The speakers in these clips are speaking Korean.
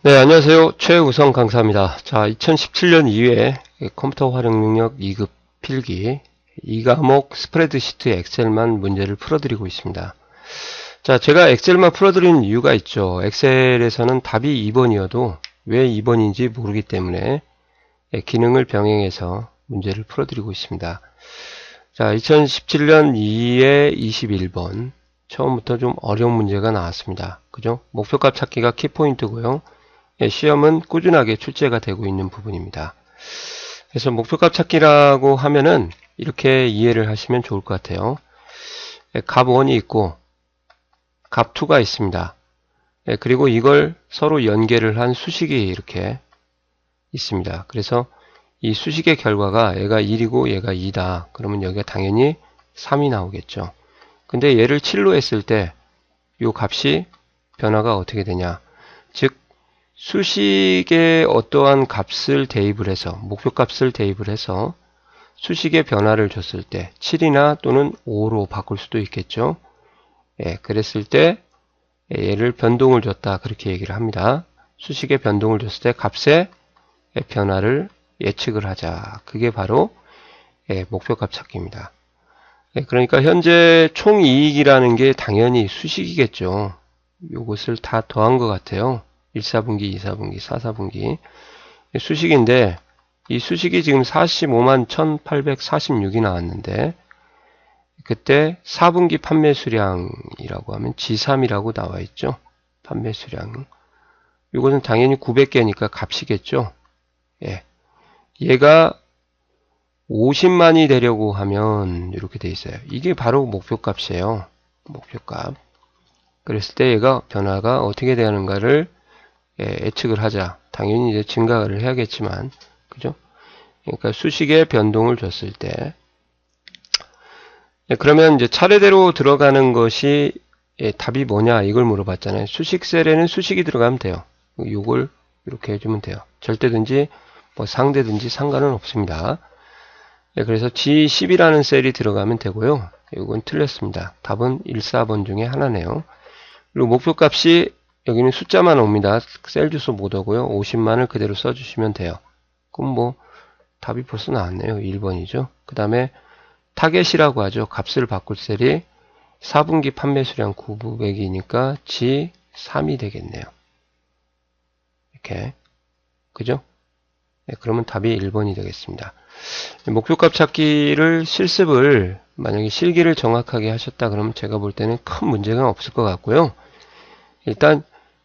네, 안녕하세요. 최우성 강사입니다. 자, 2017년 2회 컴퓨터 활용 능력 2급 필기 2과목 스프레드시트 엑셀만 문제를 풀어드리고 있습니다. 자, 제가 엑셀만 풀어드리는 이유가 있죠. 엑셀에서는 답이 2번이어도 왜 2번인지 모르기 때문에 기능을 병행해서 문제를 풀어드리고 있습니다. 자, 2017년 2회 21번 처음부터 좀 어려운 문제가 나왔습니다. 그죠? 목표값 찾기가 키포인트고요. 시험은 꾸준하게 출제가 되고 있는 부분입니다. 그래서 목표값 찾기라고 하면은 이렇게 이해를 하시면 좋을 것 같아요. 값 1이 있고 값 2가 있습니다. 그리고 이걸 서로 연계를 한 수식이 이렇게 있습니다. 그래서 이 수식의 결과가 얘가 1이고 얘가 2다. 그러면 여기가 당연히 3이 나오겠죠. 근데 얘를 7로 했을 때 이 값이 변화가 어떻게 되냐. 즉 수식에 어떠한 값을 대입을 해서 목표값을 대입을 해서 수식의 변화를 줬을 때 7이나 또는 5로 바꿀 수도 있겠죠. 그랬을 때 얘를 변동을 줬다 그렇게 얘기를 합니다. 수식의 변동을 줬을 때 값의 변화를 예측을 하자. 그게 바로 목표값 찾기입니다. 그러니까 현재 총이익이라는 게 당연히 수식이겠죠. 요것을 다 더한 것 같아요. 1, 4분기, 2, 4분기, 4, 4분기 수식인데 이 수식이 지금 45만 1846이 나왔는데 그때 4분기 판매 수량이라고 하면 G3이라고 나와 있죠. 판매 수량. 이것은 당연히 900개니까 값이겠죠. 예. 얘가 50만이 되려고 하면 이렇게 돼 있어요. 이게 바로 목표값이에요. 목표값. 그랬을 때 얘가 변화가 어떻게 되는가를 예측을 하자. 당연히 이제 증가를 해야겠지만, 그죠? 그러니까 수식의 변동을 줬을 때, 그러면 이제 차례대로 들어가는 것이 답이 뭐냐 이걸 물어봤잖아요. 수식 셀에는 수식이 들어가면 돼요. 요걸 이렇게 해주면 돼요. 절대든지 뭐 상대든지 상관은 없습니다. 그래서 G10이라는 셀이 들어가면 되고요. 이건 틀렸습니다. 답은 1, 4번 중에 하나네요. 그리고 목표값이 여기는 숫자만 옵니다. 셀 주소 못 오고요. 50만을 그대로 써주시면 돼요. 그럼 뭐 답이 벌써 나왔네요. 1번이죠. 그 다음에 타겟이라고 하죠. 값을 바꿀 셀이 4분기 판매 수량 900이니까 G3이 되겠네요. 이렇게. 그죠? 그러면 답이 1번이 되겠습니다. 목표값 찾기를 실습을 만약에 실기를 정확하게 하셨다 그러면 제가 볼 때는 큰 문제가 없을 것 같고요. 일단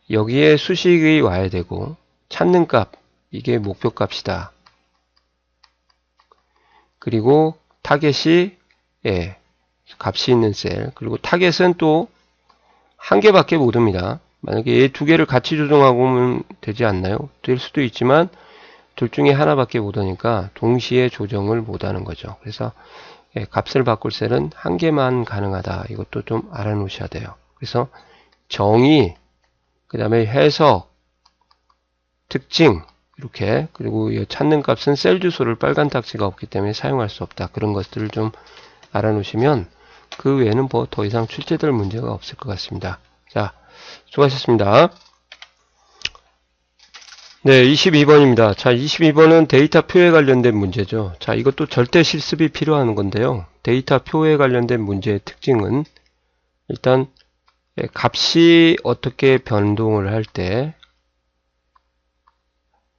여기에 수식이 와야 되고 찾는 값 이게 목표값이다. 그리고 타겟이 값이 있는 셀 그리고 타겟은 또 한 개밖에 못 옵니다. 만약에 얘 두 개를 같이 조정하고 오면 되지 않나요? 될 수도 있지만 둘 중에 하나밖에 못 오니까 동시에 조정을 못 하는 거죠. 그래서 값을 바꿀 셀은 한 개만 가능하다. 이것도 좀 알아놓으셔야 돼요. 그래서 정의, 그 다음에 해석, 특징 이렇게 그리고 찾는 값은 셀 주소를 빨간 딱지가 없기 때문에 사용할 수 없다. 그런 것들을 좀 알아놓으시면 그 외에는 뭐 더 이상 출제될 문제가 없을 것 같습니다. 자, 수고하셨습니다. 네, 22번입니다. 자, 22번은 데이터 표에 관련된 문제죠. 자, 이것도 절대 실습이 필요한 건데요. 데이터 표에 관련된 문제의 특징은 일단 값이 어떻게 변동을 할 때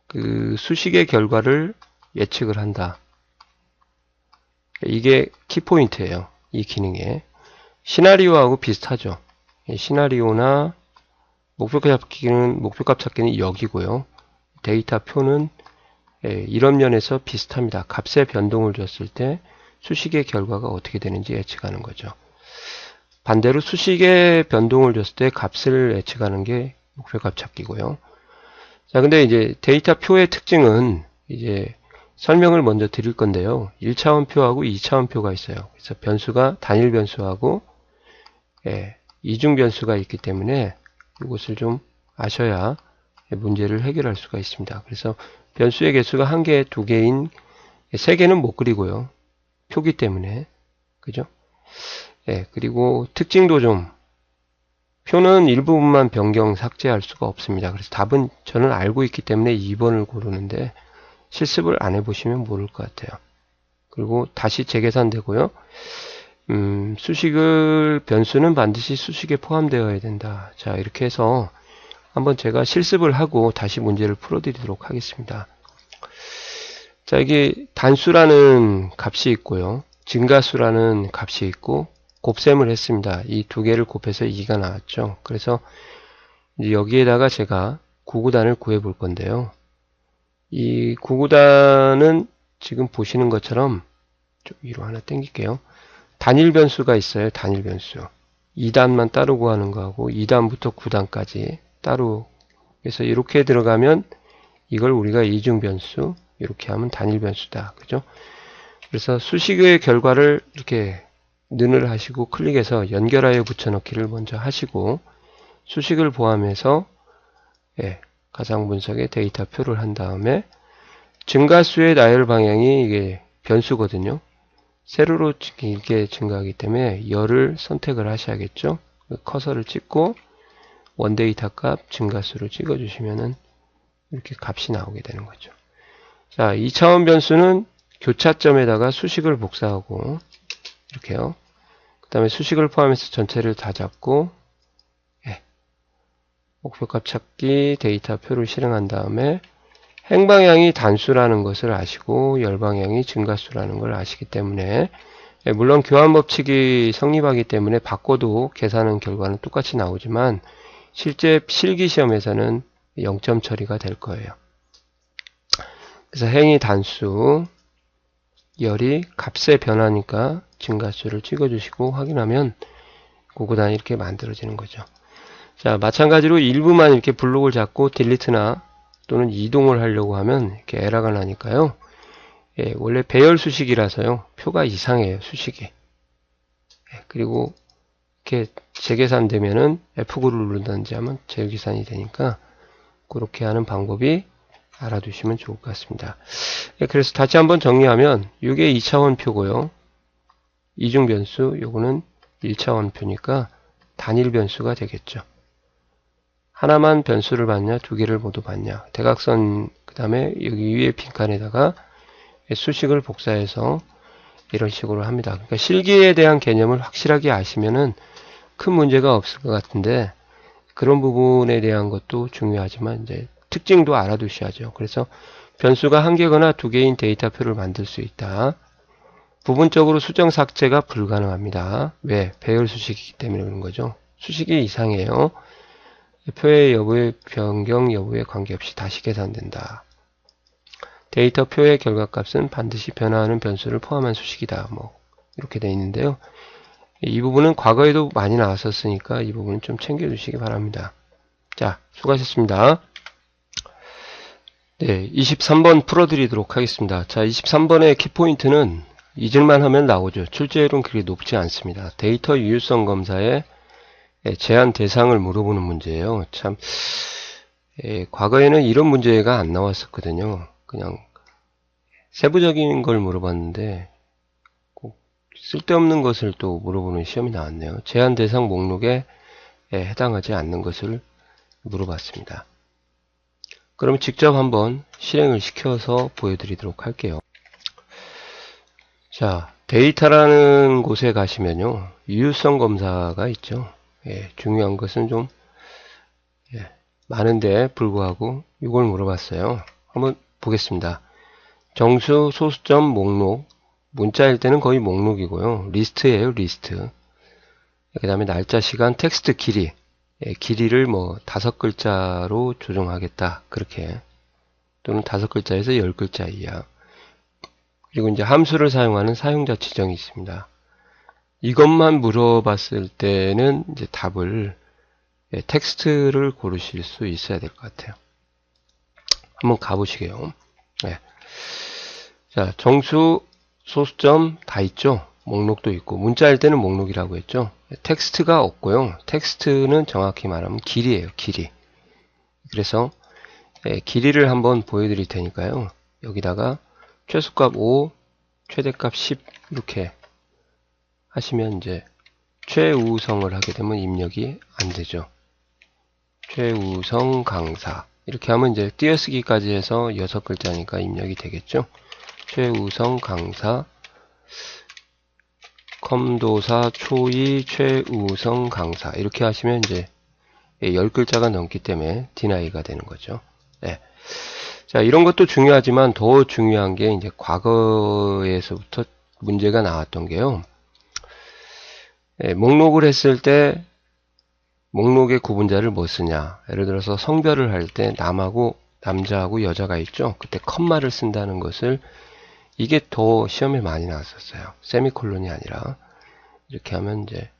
그 수식의 결과를 예측을 한다. 이게 키포인트예요. 이 기능에. 시나리오하고 비슷하죠. 시나리오나 목표값 찾기는 여기고요. 데이터 표는 이런 면에서 비슷합니다. 값의 변동을 줬을 때 수식의 결과가 어떻게 되는지 예측하는 거죠. 반대로 수식의 변동을 줬을 때 값을 예측하는 게 목표값 찾기고요. 자, 근데 이제 데이터 표의 특징은 이제 설명을 먼저 드릴 건데요. 1차원 표하고 2차원 표가 있어요. 그래서 변수가 단일 변수하고 이중 변수가 있기 때문에 이것을 좀 아셔야 문제를 해결할 수가 있습니다. 그래서 변수의 개수가 1개, 2개인 3개는 못 그리고요. 표기 때문에. 그죠? 그리고 특징도 좀 표는 일부분만 변경 삭제할 수가 없습니다. 그래서 답은 저는 알고 있기 때문에 2번을 고르는데 실습을 안 해보시면 모를 것 같아요. 그리고 다시 재계산되고요. 수식을 변수는 반드시 수식에 포함되어야 된다. 자, 이렇게 해서 한번 제가 실습을 하고 다시 문제를 풀어드리도록 하겠습니다. 자, 이게 단수라는 값이 있고요. 증가수라는 값이 있고 곱셈을 했습니다. 이 두 개를 곱해서 2가 나왔죠. 그래서 이제 여기에다가 제가 구구단을 구해 볼 건데요. 이 구구단은 지금 보시는 것처럼 좀 위로 하나 당길게요. 단일 변수가 있어요. 단일 변수. 2단만 따로 구하는 거하고 2단부터 9단까지 따로. 그래서 이렇게 들어가면 이걸 우리가 이중 변수, 이렇게 하면 단일 변수다. 그죠? 그래서 수식의 결과를 이렇게 는을 하시고 클릭해서 연결하여 붙여넣기를 먼저 하시고 수식을 포함해서 가상 분석의 데이터 표를 한 다음에 증가수의 나열 방향이 이게 변수거든요. 세로로 길게 증가하기 때문에 열을 선택을 하셔야겠죠. 커서를 찍고 원데이터 값 증가수를 찍어주시면은 이렇게 값이 나오게 되는 거죠. 자, 2차원 변수는 교차점에다가 수식을 복사하고 이렇게요. 그 다음에 수식을 포함해서 전체를 다 잡고 목표값 찾기 데이터 표를 실행한 다음에 행방향이 단수라는 것을 아시고 열방향이 증가수라는 걸 아시기 때문에 물론 교환 법칙이 성립하기 때문에 바꿔도 계산한 결과는 똑같이 나오지만 실제 실기시험에서는 0점 처리가 될 거예요. 그래서 행이 단수, 열이 값의 변화니까 증가수를 찍어주시고 확인하면 구구단이 이렇게 만들어지는 거죠. 자, 마찬가지로 일부만 이렇게 블록을 잡고 딜리트나 또는 이동을 하려고 하면 이렇게 에러가 나니까요. 원래 배열 수식이라서요. 표가 이상해요. 수식이. 그리고 이렇게 재계산되면은 F9를 누른다든지 하면 재계산이 되니까 그렇게 하는 방법이 알아두시면 좋을 것 같습니다. 그래서 다시 한번 정리하면 이게 2차원 표고요. 이중 변수, 요거는 1차원 표니까 단일 변수가 되겠죠. 하나만 변수를 받냐, 두 개를 모두 받냐. 대각선, 그 다음에 여기 위에 빈칸에다가 수식을 복사해서 이런 식으로 합니다. 그러니까 실기에 대한 개념을 확실하게 아시면은 큰 문제가 없을 것 같은데 그런 부분에 대한 것도 중요하지만 이제 특징도 알아두셔야죠. 그래서 변수가 한 개거나 두 개인 데이터표를 만들 수 있다. 부분적으로 수정 삭제가 불가능합니다. 왜? 배열 수식이기 때문에 그런 거죠. 수식이 이상해요. 표의 여부의 변경 여부에 관계없이 다시 계산된다. 데이터 표의 결과값은 반드시 변화하는 변수를 포함한 수식이다. 뭐 이렇게 되어 있는데요. 이 부분은 과거에도 많이 나왔었으니까 이 부분은 좀 챙겨주시기 바랍니다. 자, 수고하셨습니다. 네, 23번 풀어드리도록 하겠습니다. 자, 23번의 키포인트는 잊을만 하면 나오죠. 출제율은 그리 높지 않습니다. 데이터 유효성 검사에 제한 대상을 물어보는 문제예요. 참, 과거에는 이런 문제가 안 나왔었거든요. 그냥 세부적인 걸 물어봤는데 꼭 쓸데없는 것을 또 물어보는 시험이 나왔네요. 제한 대상 목록에 해당하지 않는 것을 물어봤습니다. 그럼 직접 한번 실행을 시켜서 보여드리도록 할게요. 자, 데이터라는 곳에 가시면요. 유효성 검사가 있죠. 중요한 것은 좀 많은데 불구하고 이걸 물어봤어요. 한번 보겠습니다. 정수, 소수점, 목록. 문자일 때는 거의 목록이고요. 리스트예요, 리스트. 그 다음에 날짜, 시간, 텍스트 길이. 길이를 뭐 5글자로 조정하겠다. 그렇게. 또는 5글자에서 10글자 이하. 그리고 이제 함수를 사용하는 사용자 지정이 있습니다. 이것만 물어봤을 때는 이제 답을 텍스트를 고르실 수 있어야 될 것 같아요. 한번 가보시게요. 네. 자, 정수, 소수점 다 있죠. 목록도 있고 문자일 때는 목록이라고 했죠. 텍스트가 없고요. 텍스트는 정확히 말하면 길이에요. 길이. 그래서 길이를 한번 보여드릴 테니까요. 여기다가 최소값 5, 최대값 10 이렇게 하시면 이제 최우성을 하게 되면 입력이 안 되죠. 최우성 강사. 이렇게 하면 이제 띄어쓰기까지 해서 6글자니까 입력이 되겠죠. 최우성 강사, 컴도사 초이 최우성 강사. 이렇게 하시면 이제 10글자가 넘기 때문에 디나이가 되는 거죠. 네. 자, 이런 것도 중요하지만 더 중요한 게 이제 과거에서부터 문제가 나왔던 게요. 목록을 했을 때 목록의 구분자를 뭐 쓰냐. 예를 들어서 성별을 할 때 남자하고 여자가 있죠. 그때 컴마를 쓴다는 것을 이게 더 시험에 많이 나왔었어요. 세미콜론이 아니라 이렇게 하면 이제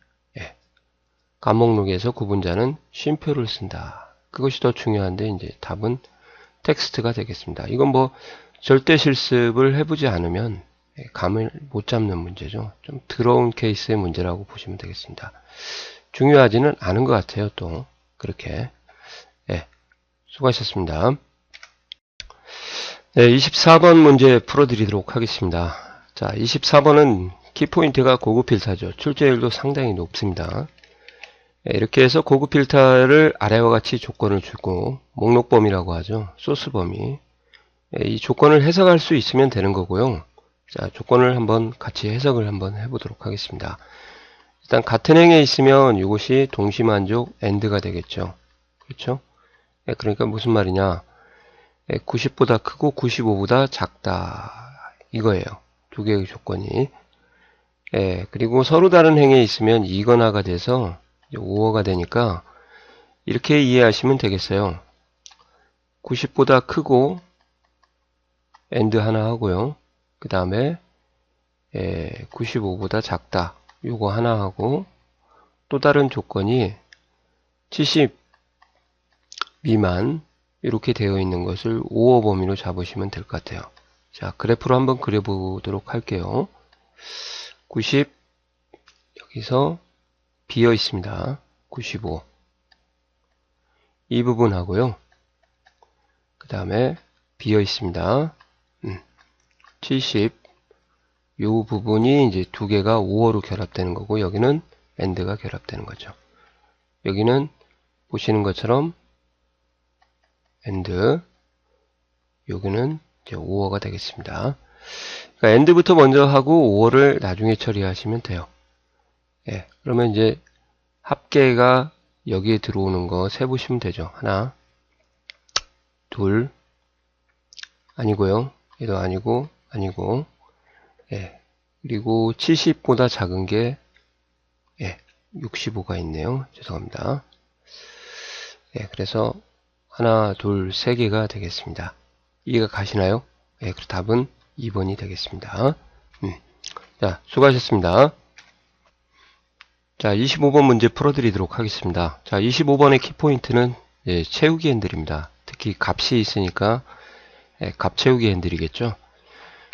값목록에서 구분자는 쉼표를 쓴다. 그것이 더 중요한데 이제 답은 텍스트가 되겠습니다. 이건 뭐 절대 실습을 해보지 않으면 감을 못 잡는 문제죠. 좀 더러운 케이스의 문제라고 보시면 되겠습니다. 중요하지는 않은 것 같아요. 또 그렇게. 수고하셨습니다. 네, 24번 문제 풀어드리도록 하겠습니다. 자, 24번은 키포인트가 고급 필터죠. 출제율도 상당히 높습니다. 이렇게 해서 고급 필터를 아래와 같이 조건을 주고 목록 범위라고 하죠. 소스 범위. 이 조건을 해석할 수 있으면 되는 거고요. 자, 조건을 한번 같이 해석을 한번 해보도록 하겠습니다. 일단 같은 행에 있으면 이것이 동시만족 AND가 되겠죠. 그렇죠? 그러니까 무슨 말이냐? 90보다 크고 95보다 작다. 이거예요. 두 개의 조건이. 그리고 서로 다른 행에 있으면 이거나가 돼서 5어가 되니까 이렇게 이해하시면 되겠어요. 90보다 크고 AND 하나 하고요. 그 다음에 95보다 작다. 요거 하나 하고 또 다른 조건이 70 미만 이렇게 되어 있는 것을 5어 범위로 잡으시면 될 것 같아요. 자, 그래프로 한번 그려보도록 할게요. 90 여기서 비어 있습니다. 95 이 부분 하고요. 그 다음에 비어 있습니다. 70 요 부분이 이제 두 개가 5어로 결합되는 거고 여기는 AND가 결합되는 거죠. 여기는 보시는 것처럼 AND 여기는 이제 5어가 되겠습니다. 그러니까 AND부터 먼저 하고 5어를 나중에 처리하시면 돼요. 그러면 이제 합계가 여기에 들어오는 거 세보시면 되죠. 하나, 둘, 아니고요. 얘도 아니고, 그리고 70보다 작은 게 65가 있네요. 죄송합니다. 그래서 하나, 둘, 세 개가 되겠습니다. 이해가 가시나요? 그럼 답은 2번이 되겠습니다. 자, 수고하셨습니다. 자, 25번 문제 풀어드리도록 하겠습니다. 자, 25번의 키포인트는 채우기 핸들입니다. 특히 값이 있으니까 값 채우기 핸들이겠죠.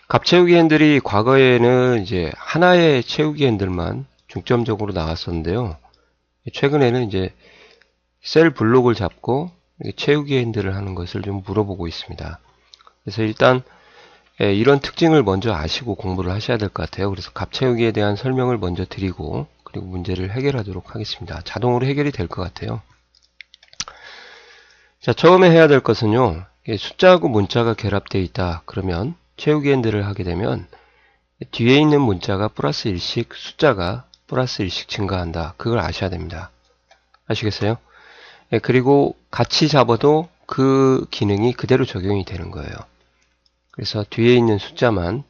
값 채우기 핸들이 과거에는 이제 하나의 채우기 핸들만 중점적으로 나왔었는데요. 최근에는 이제 셀 블록을 잡고 채우기 핸들을 하는 것을 좀 물어보고 있습니다. 그래서 일단 이런 특징을 먼저 아시고 공부를 하셔야 될 것 같아요. 그래서 값 채우기에 대한 설명을 먼저 드리고 그리고 문제를 해결하도록 하겠습니다. 자동으로 해결이 될 것 같아요. 자, 처음에 해야 될 것은요. 숫자하고 문자가 결합되어 있다. 그러면 채우기 핸들을 하게 되면 뒤에 있는 문자가 플러스 1씩 숫자가 플러스 1씩 증가한다. 그걸 아셔야 됩니다. 아시겠어요? 그리고 같이 잡아도 그 기능이 그대로 적용이 되는 거예요. 그래서 뒤에 있는 숫자만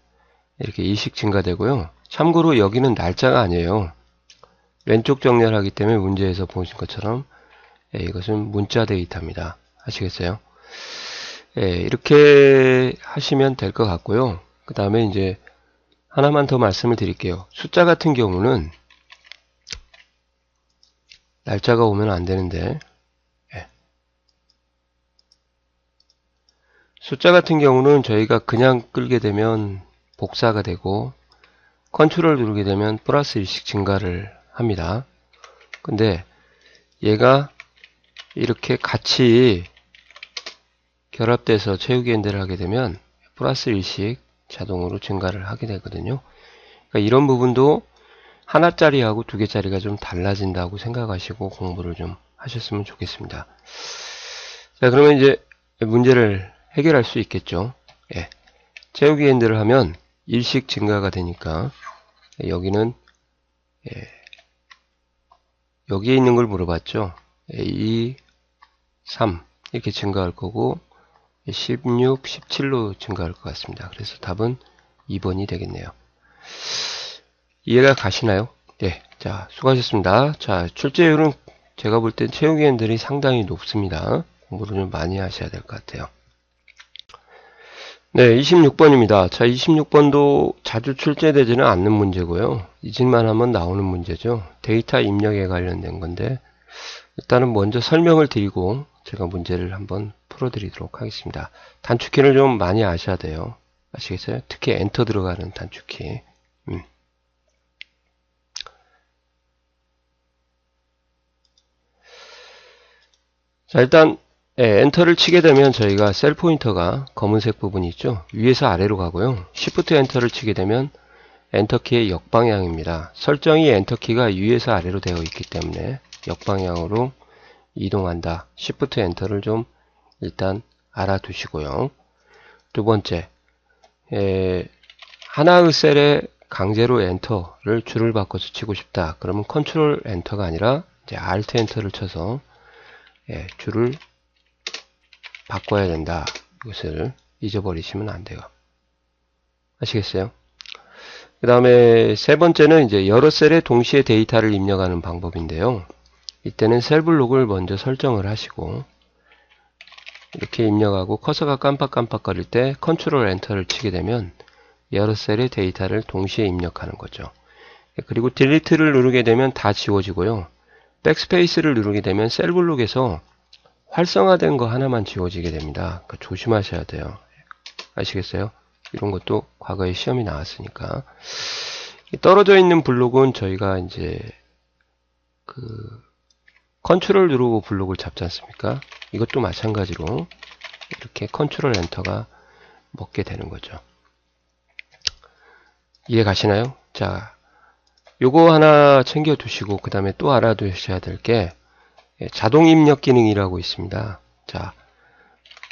이렇게 2씩 증가되고요. 참고로 여기는 날짜가 아니에요. 왼쪽 정렬하기 때문에 문제에서 보신 것처럼 이것은 문자 데이터입니다. 아시겠어요? 이렇게 하시면 될 것 같고요. 그 다음에 이제 하나만 더 말씀을 드릴게요. 숫자 같은 경우는 날짜가 오면 안 되는데 숫자 같은 경우는 저희가 그냥 끌게 되면 복사가 되고 컨트롤 누르게 되면 플러스 1씩 증가를 합니다. 근데 얘가 이렇게 같이 결합돼서 채우기 핸들을 하게 되면 플러스 1씩 자동으로 증가를 하게 되거든요. 그러니까 이런 부분도 하나짜리하고 두 개짜리가 좀 달라진다고 생각하시고 공부를 좀 하셨으면 좋겠습니다. 자, 그러면 이제 문제를 해결할 수 있겠죠. 예. 채우기 엔드를 하면 일씩 증가가 되니까 여기는 여기에 있는 걸 물어봤죠. 2, 3 이렇게 증가할 거고 16, 17로 증가할 것 같습니다. 그래서 답은 2번이 되겠네요. 이해가 가시나요? 네. 자, 수고하셨습니다. 자, 출제율은 제가 볼 땐 채우기 엔들이 상당히 높습니다. 공부를 좀 많이 하셔야 될 것 같아요. 네, 26번입니다. 자, 26번도 자주 출제되지는 않는 문제고요. 잊을만 하면 나오는 문제죠. 데이터 입력에 관련된 건데 일단은 먼저 설명을 드리고 제가 문제를 한번 풀어드리도록 하겠습니다. 단축키를 좀 많이 아셔야 돼요. 아시겠어요? 특히 엔터 들어가는 단축키. 자, 일단 엔터를 치게 되면 저희가 셀 포인터가 검은색 부분이 있죠. 위에서 아래로 가고요. Shift 엔터를 치게 되면 엔터키의 역방향입니다. 설정이 엔터키가 위에서 아래로 되어 있기 때문에 역방향으로 이동한다. Shift 엔터를 좀 일단 알아두시고요. 두 번째, 하나의 셀에 강제로 엔터를 줄을 바꿔서 치고 싶다. 그러면 컨트롤 엔터가 아니라 이제 Alt 엔터를 쳐서 줄을 바꿔야 된다. 이것을 잊어버리시면 안 돼요. 아시겠어요? 그 다음에 세 번째는 이제 여러 셀에 동시에 데이터를 입력하는 방법인데요. 이때는 셀 블록을 먼저 설정을 하시고 이렇게 입력하고 커서가 깜빡깜빡거릴 때 컨트롤 엔터를 치게 되면 여러 셀의 데이터를 동시에 입력하는 거죠. 그리고 딜리트를 누르게 되면 다 지워지고요. 백스페이스를 누르게 되면 셀 블록에서 활성화된 거 하나만 지워지게 됩니다. 그러니까 조심하셔야 돼요. 아시겠어요? 이런 것도 과거에 시험이 나왔으니까. 떨어져 있는 블록은 저희가 이제 컨트롤 누르고 블록을 잡지 않습니까? 이것도 마찬가지로 이렇게 컨트롤 엔터가 먹게 되는 거죠. 이해 가시나요? 자, 요거 하나 챙겨 두시고 그 다음에 또 알아두셔야 될 게 자동 입력 기능이라고 있습니다. 자,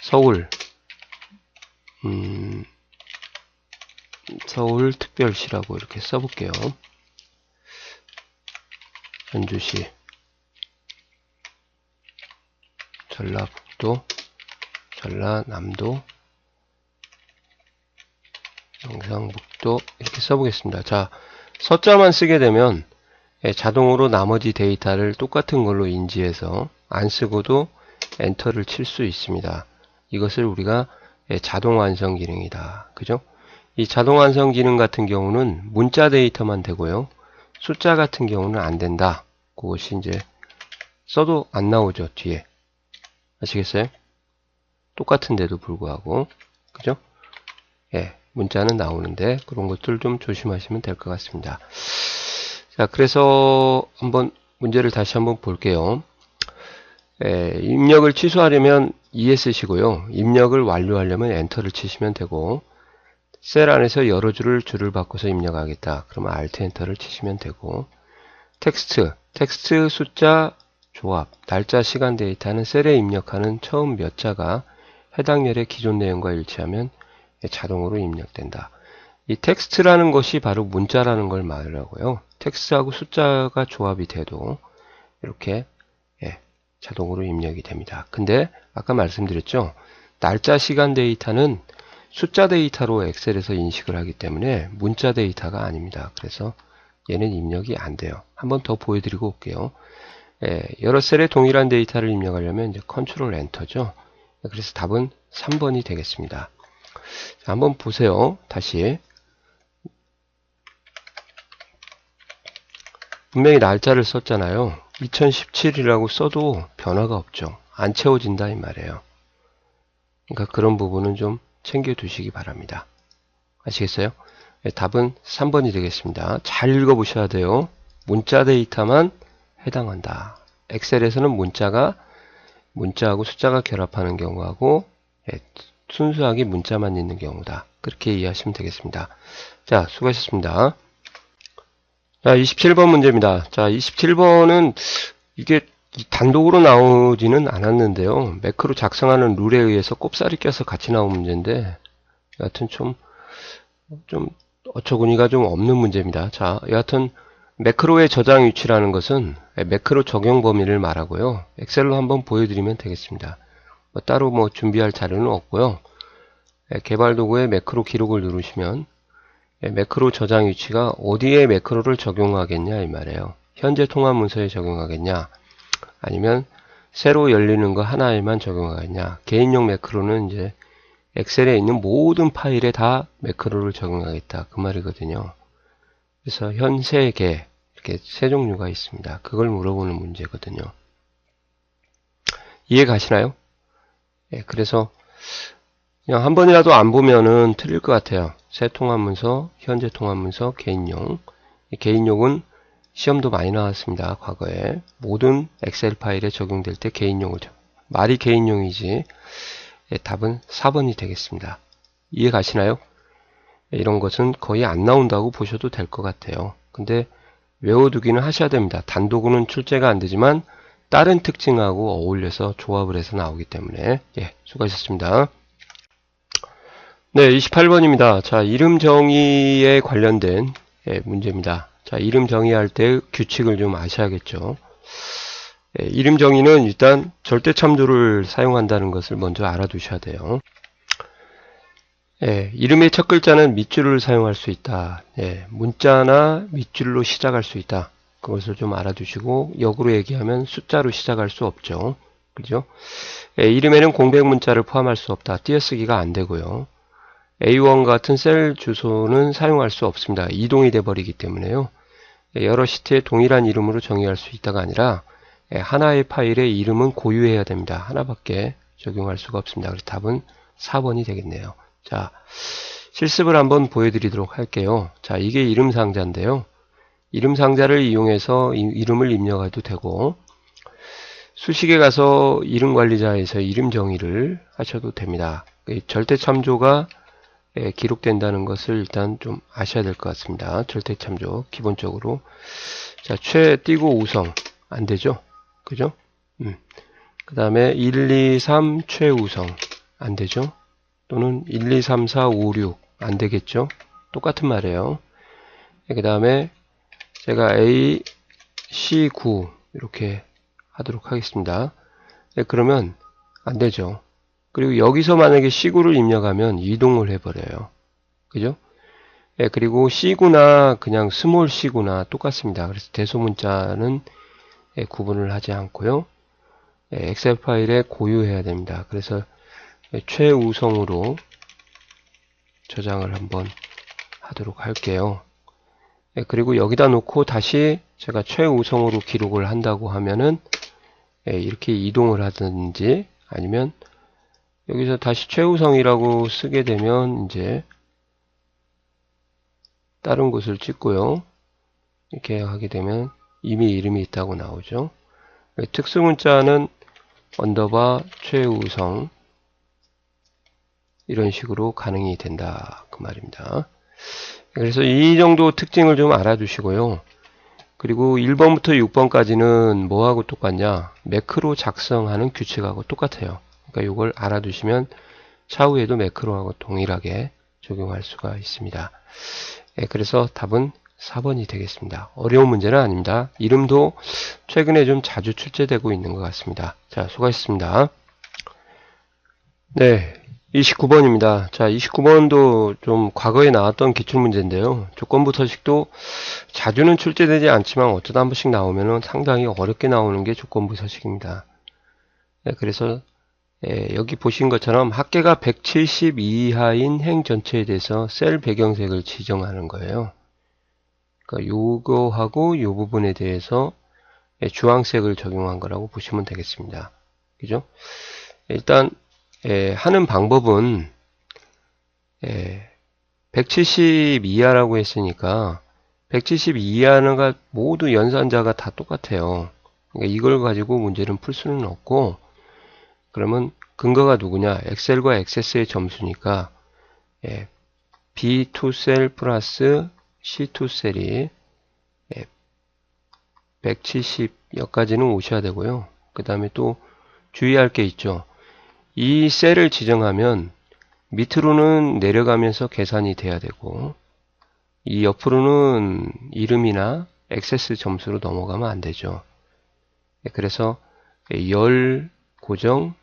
서울 서울특별시라고 이렇게 써볼게요. 전주시, 전라북도, 전라남도, 경상북도 이렇게 써보겠습니다. 자, 서자만 쓰게 되면 자동으로 나머지 데이터를 똑같은 걸로 인지해서 안 쓰고도 엔터를 칠 수 있습니다. 이것을 우리가 자동 완성 기능이다. 그죠? 이 자동 완성 기능 같은 경우는 문자 데이터만 되고요. 숫자 같은 경우는 안 된다. 그것이 이제 써도 안 나오죠. 뒤에. 아시겠어요? 똑같은데도 불구하고. 그죠? 예, 문자는 나오는데 그런 것들 좀 조심하시면 될 것 같습니다. 자, 그래서 한번 문제를 다시 한번 볼게요. 입력을 취소하려면 ES 쓰시고요. 입력을 완료하려면 엔터를 치시면 되고 셀 안에서 여러 줄을 바꿔서 입력하겠다. 그러면 Alt 엔터를 치시면 되고 텍스트 숫자 조합, 날짜 시간 데이터는 셀에 입력하는 처음 몇 자가 해당 열의 기존 내용과 일치하면 자동으로 입력된다. 이 텍스트라는 것이 바로 문자라는 걸 말하고요. 텍스트하고 숫자가 조합이 돼도 이렇게 자동으로 입력이 됩니다. 근데 아까 말씀드렸죠. 날짜 시간 데이터는 숫자 데이터로 엑셀에서 인식을 하기 때문에 문자 데이터가 아닙니다. 그래서 얘는 입력이 안 돼요. 한번 더 보여드리고 올게요. 여러 셀에 동일한 데이터를 입력하려면 이제 컨트롤 엔터죠. 그래서 답은 3번이 되겠습니다. 자, 한번 보세요. 다시. 분명히 날짜를 썼잖아요. 2017이라고 써도 변화가 없죠. 안 채워진다 이 말이에요. 그러니까 그런 부분은 좀 챙겨 두시기 바랍니다. 아시겠어요? 답은 3번이 되겠습니다. 잘 읽어보셔야 돼요. 문자 데이터만 해당한다. 엑셀에서는 문자하고 숫자가 결합하는 경우하고 순수하게 문자만 있는 경우다. 그렇게 이해하시면 되겠습니다. 자, 수고하셨습니다. 자, 27번 문제입니다. 자, 27번은 이게 단독으로 나오지는 않았는데요. 매크로 작성하는 룰에 의해서 꼽사리 껴서 같이 나온 문제인데, 여하튼 좀 어처구니가 좀 없는 문제입니다. 자, 여하튼 매크로의 저장 위치라는 것은 매크로 적용 범위를 말하고요. 엑셀로 한번 보여드리면 되겠습니다. 따로 준비할 자료는 없고요. 개발 도구에 매크로 기록을 누르시면 매크로 저장 위치가 어디에 매크로를 적용하겠냐 이 말이에요. 현재 통합 문서에 적용하겠냐, 아니면 새로 열리는 거 하나에만 적용하겠냐. 개인용 매크로는 이제 엑셀에 있는 모든 파일에 다 매크로를 적용하겠다 그 말이거든요. 그래서 현 세 개, 이렇게 세 종류가 있습니다. 그걸 물어보는 문제거든요. 이해 가시나요? 그래서 그냥 한 번이라도 안 보면은 틀릴 것 같아요. 새 통합문서, 현재 통합문서, 개인용. 개인용은 시험도 많이 나왔습니다. 과거에 모든 엑셀 파일에 적용될 때 개인용을 말이 개인용이지. 답은 4번이 되겠습니다. 이해 가시나요? 이런 것은 거의 안 나온다고 보셔도 될 것 같아요. 근데 외워두기는 하셔야 됩니다. 단독으로는 출제가 안 되지만 다른 특징하고 어울려서 조합을 해서 나오기 때문에. 수고하셨습니다. 네, 28번입니다. 자, 이름 정의에 관련된 문제입니다. 자, 이름 정의할 때 규칙을 좀 아셔야겠죠. 이름 정의는 일단 절대 참조를 사용한다는 것을 먼저 알아두셔야 돼요. 이름의 첫 글자는 밑줄을 사용할 수 있다. 문자나 밑줄로 시작할 수 있다. 그것을 좀 알아두시고, 역으로 얘기하면 숫자로 시작할 수 없죠. 그죠? 이름에는 공백 문자를 포함할 수 없다. 띄어쓰기가 안 되고요. A1 같은 셀 주소는 사용할 수 없습니다. 이동이 돼 버리기 때문에요. 여러 시트에 동일한 이름으로 정의할 수 있다가 아니라 하나의 파일의 이름은 고유해야 됩니다. 하나밖에 적용할 수가 없습니다. 그래서 답은 4번이 되겠네요. 자, 실습을 한번 보여드리도록 할게요. 자, 이게 이름 상자인데요. 이름 상자를 이용해서 이름을 입력해도 되고, 수식에 가서 이름 관리자에서 이름 정의를 하셔도 됩니다. 절대 참조가 기록된다는 것을 일단 좀 아셔야 될 것 같습니다. 절대 참조 기본적으로. 자, 최 띄고 우성 안 되죠? 그죠? 그 다음에 1, 2, 3 최우성 안 되죠? 또는 1, 2, 3, 4, 5, 6 안 되겠죠? 똑같은 말이에요. 그 다음에 제가 A, C, 9 이렇게 하도록 하겠습니다. 그러면 안 되죠. 그리고 여기서 만약에 C9를 입력하면 이동을 해버려요. 그죠? 그리고 C구나 그냥 스몰 C구나 똑같습니다. 그래서 대소문자는 구분을 하지 않고요. 엑셀 파일에 고유해야 됩니다. 그래서 최우성으로 저장을 한번 하도록 할게요. 그리고 여기다 놓고 다시 제가 최우성으로 기록을 한다고 하면은 이렇게 이동을 하든지, 아니면 여기서 다시 최우성이라고 쓰게 되면 이제 다른 곳을 찍고요. 이렇게 하게 되면 이미 이름이 있다고 나오죠. 특수문자는 언더바 최우성 이런 식으로 가능이 된다 그 말입니다. 그래서 이 정도 특징을 좀 알아두시고요. 그리고 1번부터 6번까지는 뭐하고 똑같냐? 매크로 작성하는 규칙하고 똑같아요. 그러니까 이걸 알아두시면 차후에도 매크로하고 동일하게 적용할 수가 있습니다. 그래서 답은 4번이 되겠습니다. 어려운 문제는 아닙니다. 이름도 최근에 좀 자주 출제되고 있는 것 같습니다. 자, 수고하셨습니다. 네, 29번입니다. 자, 29번도 좀 과거에 나왔던 기출문제인데요. 조건부 서식도 자주는 출제되지 않지만 어쩌다 한 번씩 나오면 상당히 어렵게 나오는 게 조건부 서식입니다. 그래서 여기 보신 것처럼 합계가 170 이하인 행 전체에 대해서 셀 배경색을 지정하는 거예요. 그러니까 요거하고 요 부분에 대해서 주황색을 적용한 거라고 보시면 되겠습니다. 그죠? 일단 하는 방법은 170 이하라고 했으니까 170 이하가 모두 연산자가 다 똑같아요. 그러니까 이걸 가지고 문제를 풀 수는 없고, 그러면 근거가 누구냐? 엑셀과 액세스의 점수니까 B2셀 플러스 C2셀이 170여까지는 오셔야 되고요. 그 다음에 또 주의할 게 있죠. 이 셀을 지정하면 밑으로는 내려가면서 계산이 돼야 되고, 이 옆으로는 이름이나 액세스 점수로 넘어가면 안 되죠. 그래서 열 고정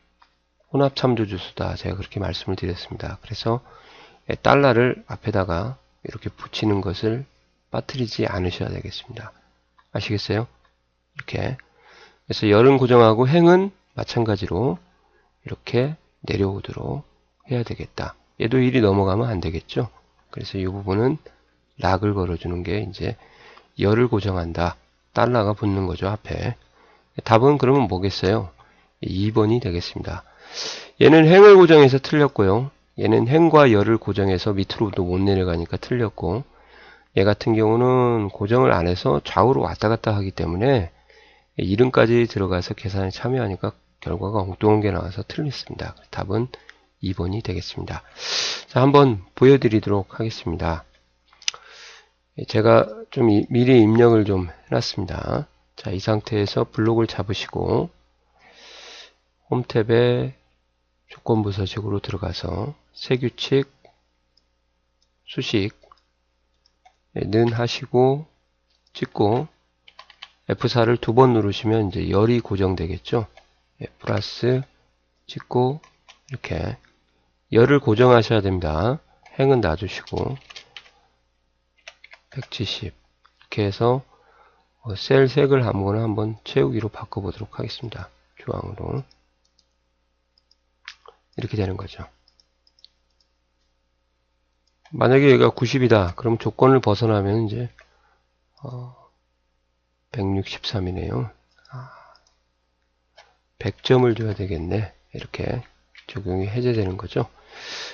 혼합 참조 주수다. 제가 그렇게 말씀을 드렸습니다. 그래서 달러를 앞에다가 이렇게 붙이는 것을 빠뜨리지 않으셔야 되겠습니다. 아시겠어요? 이렇게. 그래서 열은 고정하고 행은 마찬가지로 이렇게 내려오도록 해야 되겠다. 얘도 1이 넘어가면 안 되겠죠? 그래서 이 부분은 락을 걸어주는 게 이제 열을 고정한다. 달러가 붙는 거죠, 앞에. 답은 그러면 뭐겠어요? 2번이 되겠습니다. 얘는 행을 고정해서 틀렸고요. 얘는 행과 열을 고정해서 밑으로도 못 내려가니까 틀렸고, 얘 같은 경우는 고정을 안 해서 좌우로 왔다 갔다 하기 때문에 이름까지 들어가서 계산에 참여하니까 결과가 엉뚱한 게 나와서 틀렸습니다. 답은 2번이 되겠습니다. 자, 한번 보여드리도록 하겠습니다. 제가 좀 미리 입력을 좀 해놨습니다. 자, 이 상태에서 블록을 잡으시고 홈 탭에 조건부 서식으로 들어가서 세규칙, 수식 는 하시고 찍고 F4를 2번 누르시면 이제 열이 고정되겠죠. 플러스 찍고 이렇게 열을 고정하셔야 됩니다. 행은 놔주시고 170 이렇게 해서 셀 색을 아무거나 한번 채우기로 바꿔보도록 하겠습니다. 주황으로 이렇게 되는 거죠. 만약에 얘가 90이다. 그럼 조건을 벗어나면 이제 163이네요. 100점을 줘야 되겠네. 이렇게 적용이 해제되는 거죠.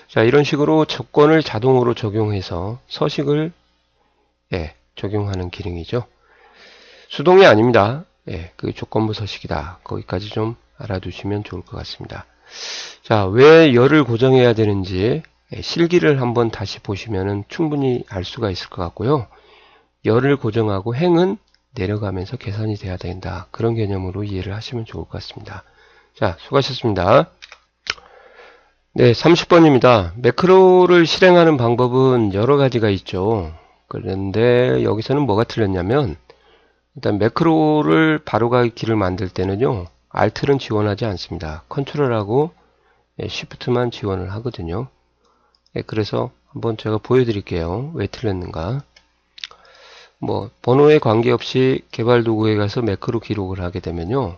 자, 이런 식으로 조건을 자동으로 적용해서 서식을 적용하는 기능이죠. 수동이 아닙니다. 그 조건부 서식이다. 거기까지 좀 알아두시면 좋을 것 같습니다. 자, 왜 열을 고정해야 되는지 실기를 한번 다시 보시면 충분히 알 수가 있을 것 같고요. 열을 고정하고 행은 내려가면서 계산이 돼야 된다. 그런 개념으로 이해를 하시면 좋을 것 같습니다. 자, 수고하셨습니다. 네, 30번입니다. 매크로를 실행하는 방법은 여러 가지가 있죠. 그런데 여기서는 뭐가 틀렸냐면 일단 매크로를 바로가기 키를 만들 때는요. Alt는 지원하지 않습니다. 컨트롤하고 Shift만 지원을 하거든요. 그래서 한번 제가 보여드릴게요. 왜 틀렸는가. 번호에 관계없이 개발 도구에 가서 매크로 기록을 하게 되면요.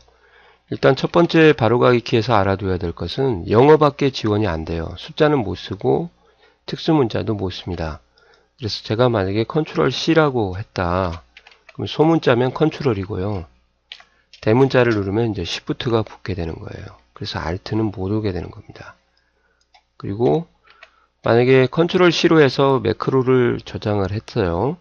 일단 첫 번째 바로가기 키에서 알아둬야 될 것은 영어밖에 지원이 안 돼요. 숫자는 못 쓰고 특수 문자도 못 씁니다. 그래서 제가 만약에 컨트롤 C라고 했다. 그럼 소문자면 컨트롤이고요. 대문자를 누르면 이제 Shift가 붙게 되는 거예요. 그래서 Alt는 못 오게 되는 겁니다. 그리고 만약에 컨트롤 C로 해서 매크로를 저장을 했어요.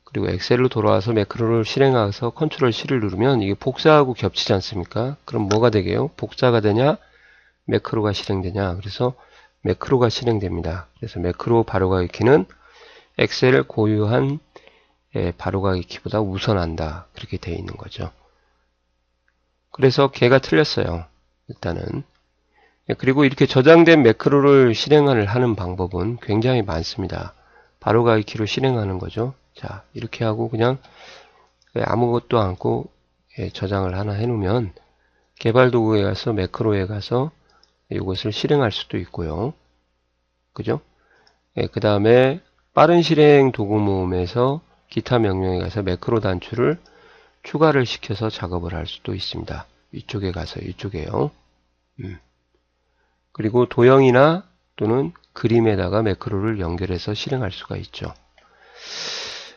그리고 엑셀로 돌아와서 매크로를 실행해서 컨트롤 C를 누르면 이게 복사하고 겹치지 않습니까? 그럼 뭐가 되게요? 복사가 되냐? 매크로가 실행되냐? 그래서 매크로가 실행됩니다. 그래서 매크로 바로가기 키는 엑셀 고유한 바로가기 키보다 우선한다. 그렇게 되어 있는 거죠. 그래서 걔가 틀렸어요. 일단은. 그리고 이렇게 저장된 매크로를 실행을 하는 방법은 굉장히 많습니다. 바로가기 키로 실행하는 거죠. 자, 이렇게 하고 그냥 아무것도 않고 저장을 하나 해놓으면 개발 도구에 가서 매크로에 가서 이것을 실행할 수도 있고요. 그죠? 그 다음에 빠른 실행 도구 모음에서 기타 명령에 가서 매크로 단추를 추가를 시켜서 작업을 할 수도 있습니다. 이쪽에 가서 이쪽에요. 그리고 도형이나 또는 그림에다가 매크로를 연결해서 실행할 수가 있죠.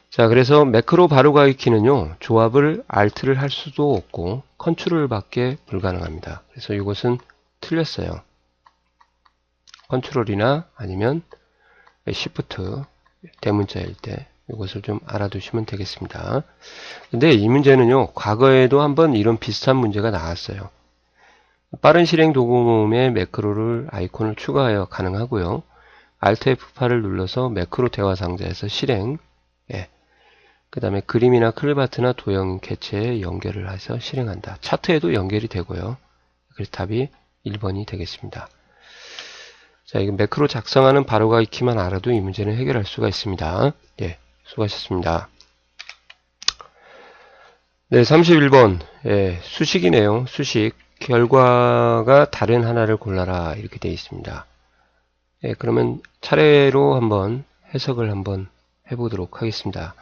자, 그래서 매크로 바로가기 키는요, 조합을 Alt를 할 수도 없고 컨트롤밖에 불가능합니다. 그래서 이것은 틀렸어요. 컨트롤이나 아니면 Shift 대문자일 때 이것을 좀 알아두시면 되겠습니다. 근데 이 문제는요, 과거에도 한번 이런 비슷한 문제가 나왔어요. 빠른 실행 도구 모음에 매크로를 아이콘을 추가하여 가능하고요. Alt F8을 눌러서 매크로 대화 상자에서 실행, 그 다음에 그림이나 클바트나 도형 개체에 연결을 해서 실행한다. 차트에도 연결이 되고요. 그래서 답이 1번이 되겠습니다. 자, 이거 매크로 작성하는 바로가 익히만 알아도 이 문제는 해결할 수가 있습니다. 예, 수고하셨습니다. 네, 31번. 예, 수식이네요. 수식. 결과가 다른 하나를 골라라. 이렇게 되어 있습니다. 예, 그러면 차례로 한번 해석을 한번 해보도록 하겠습니다.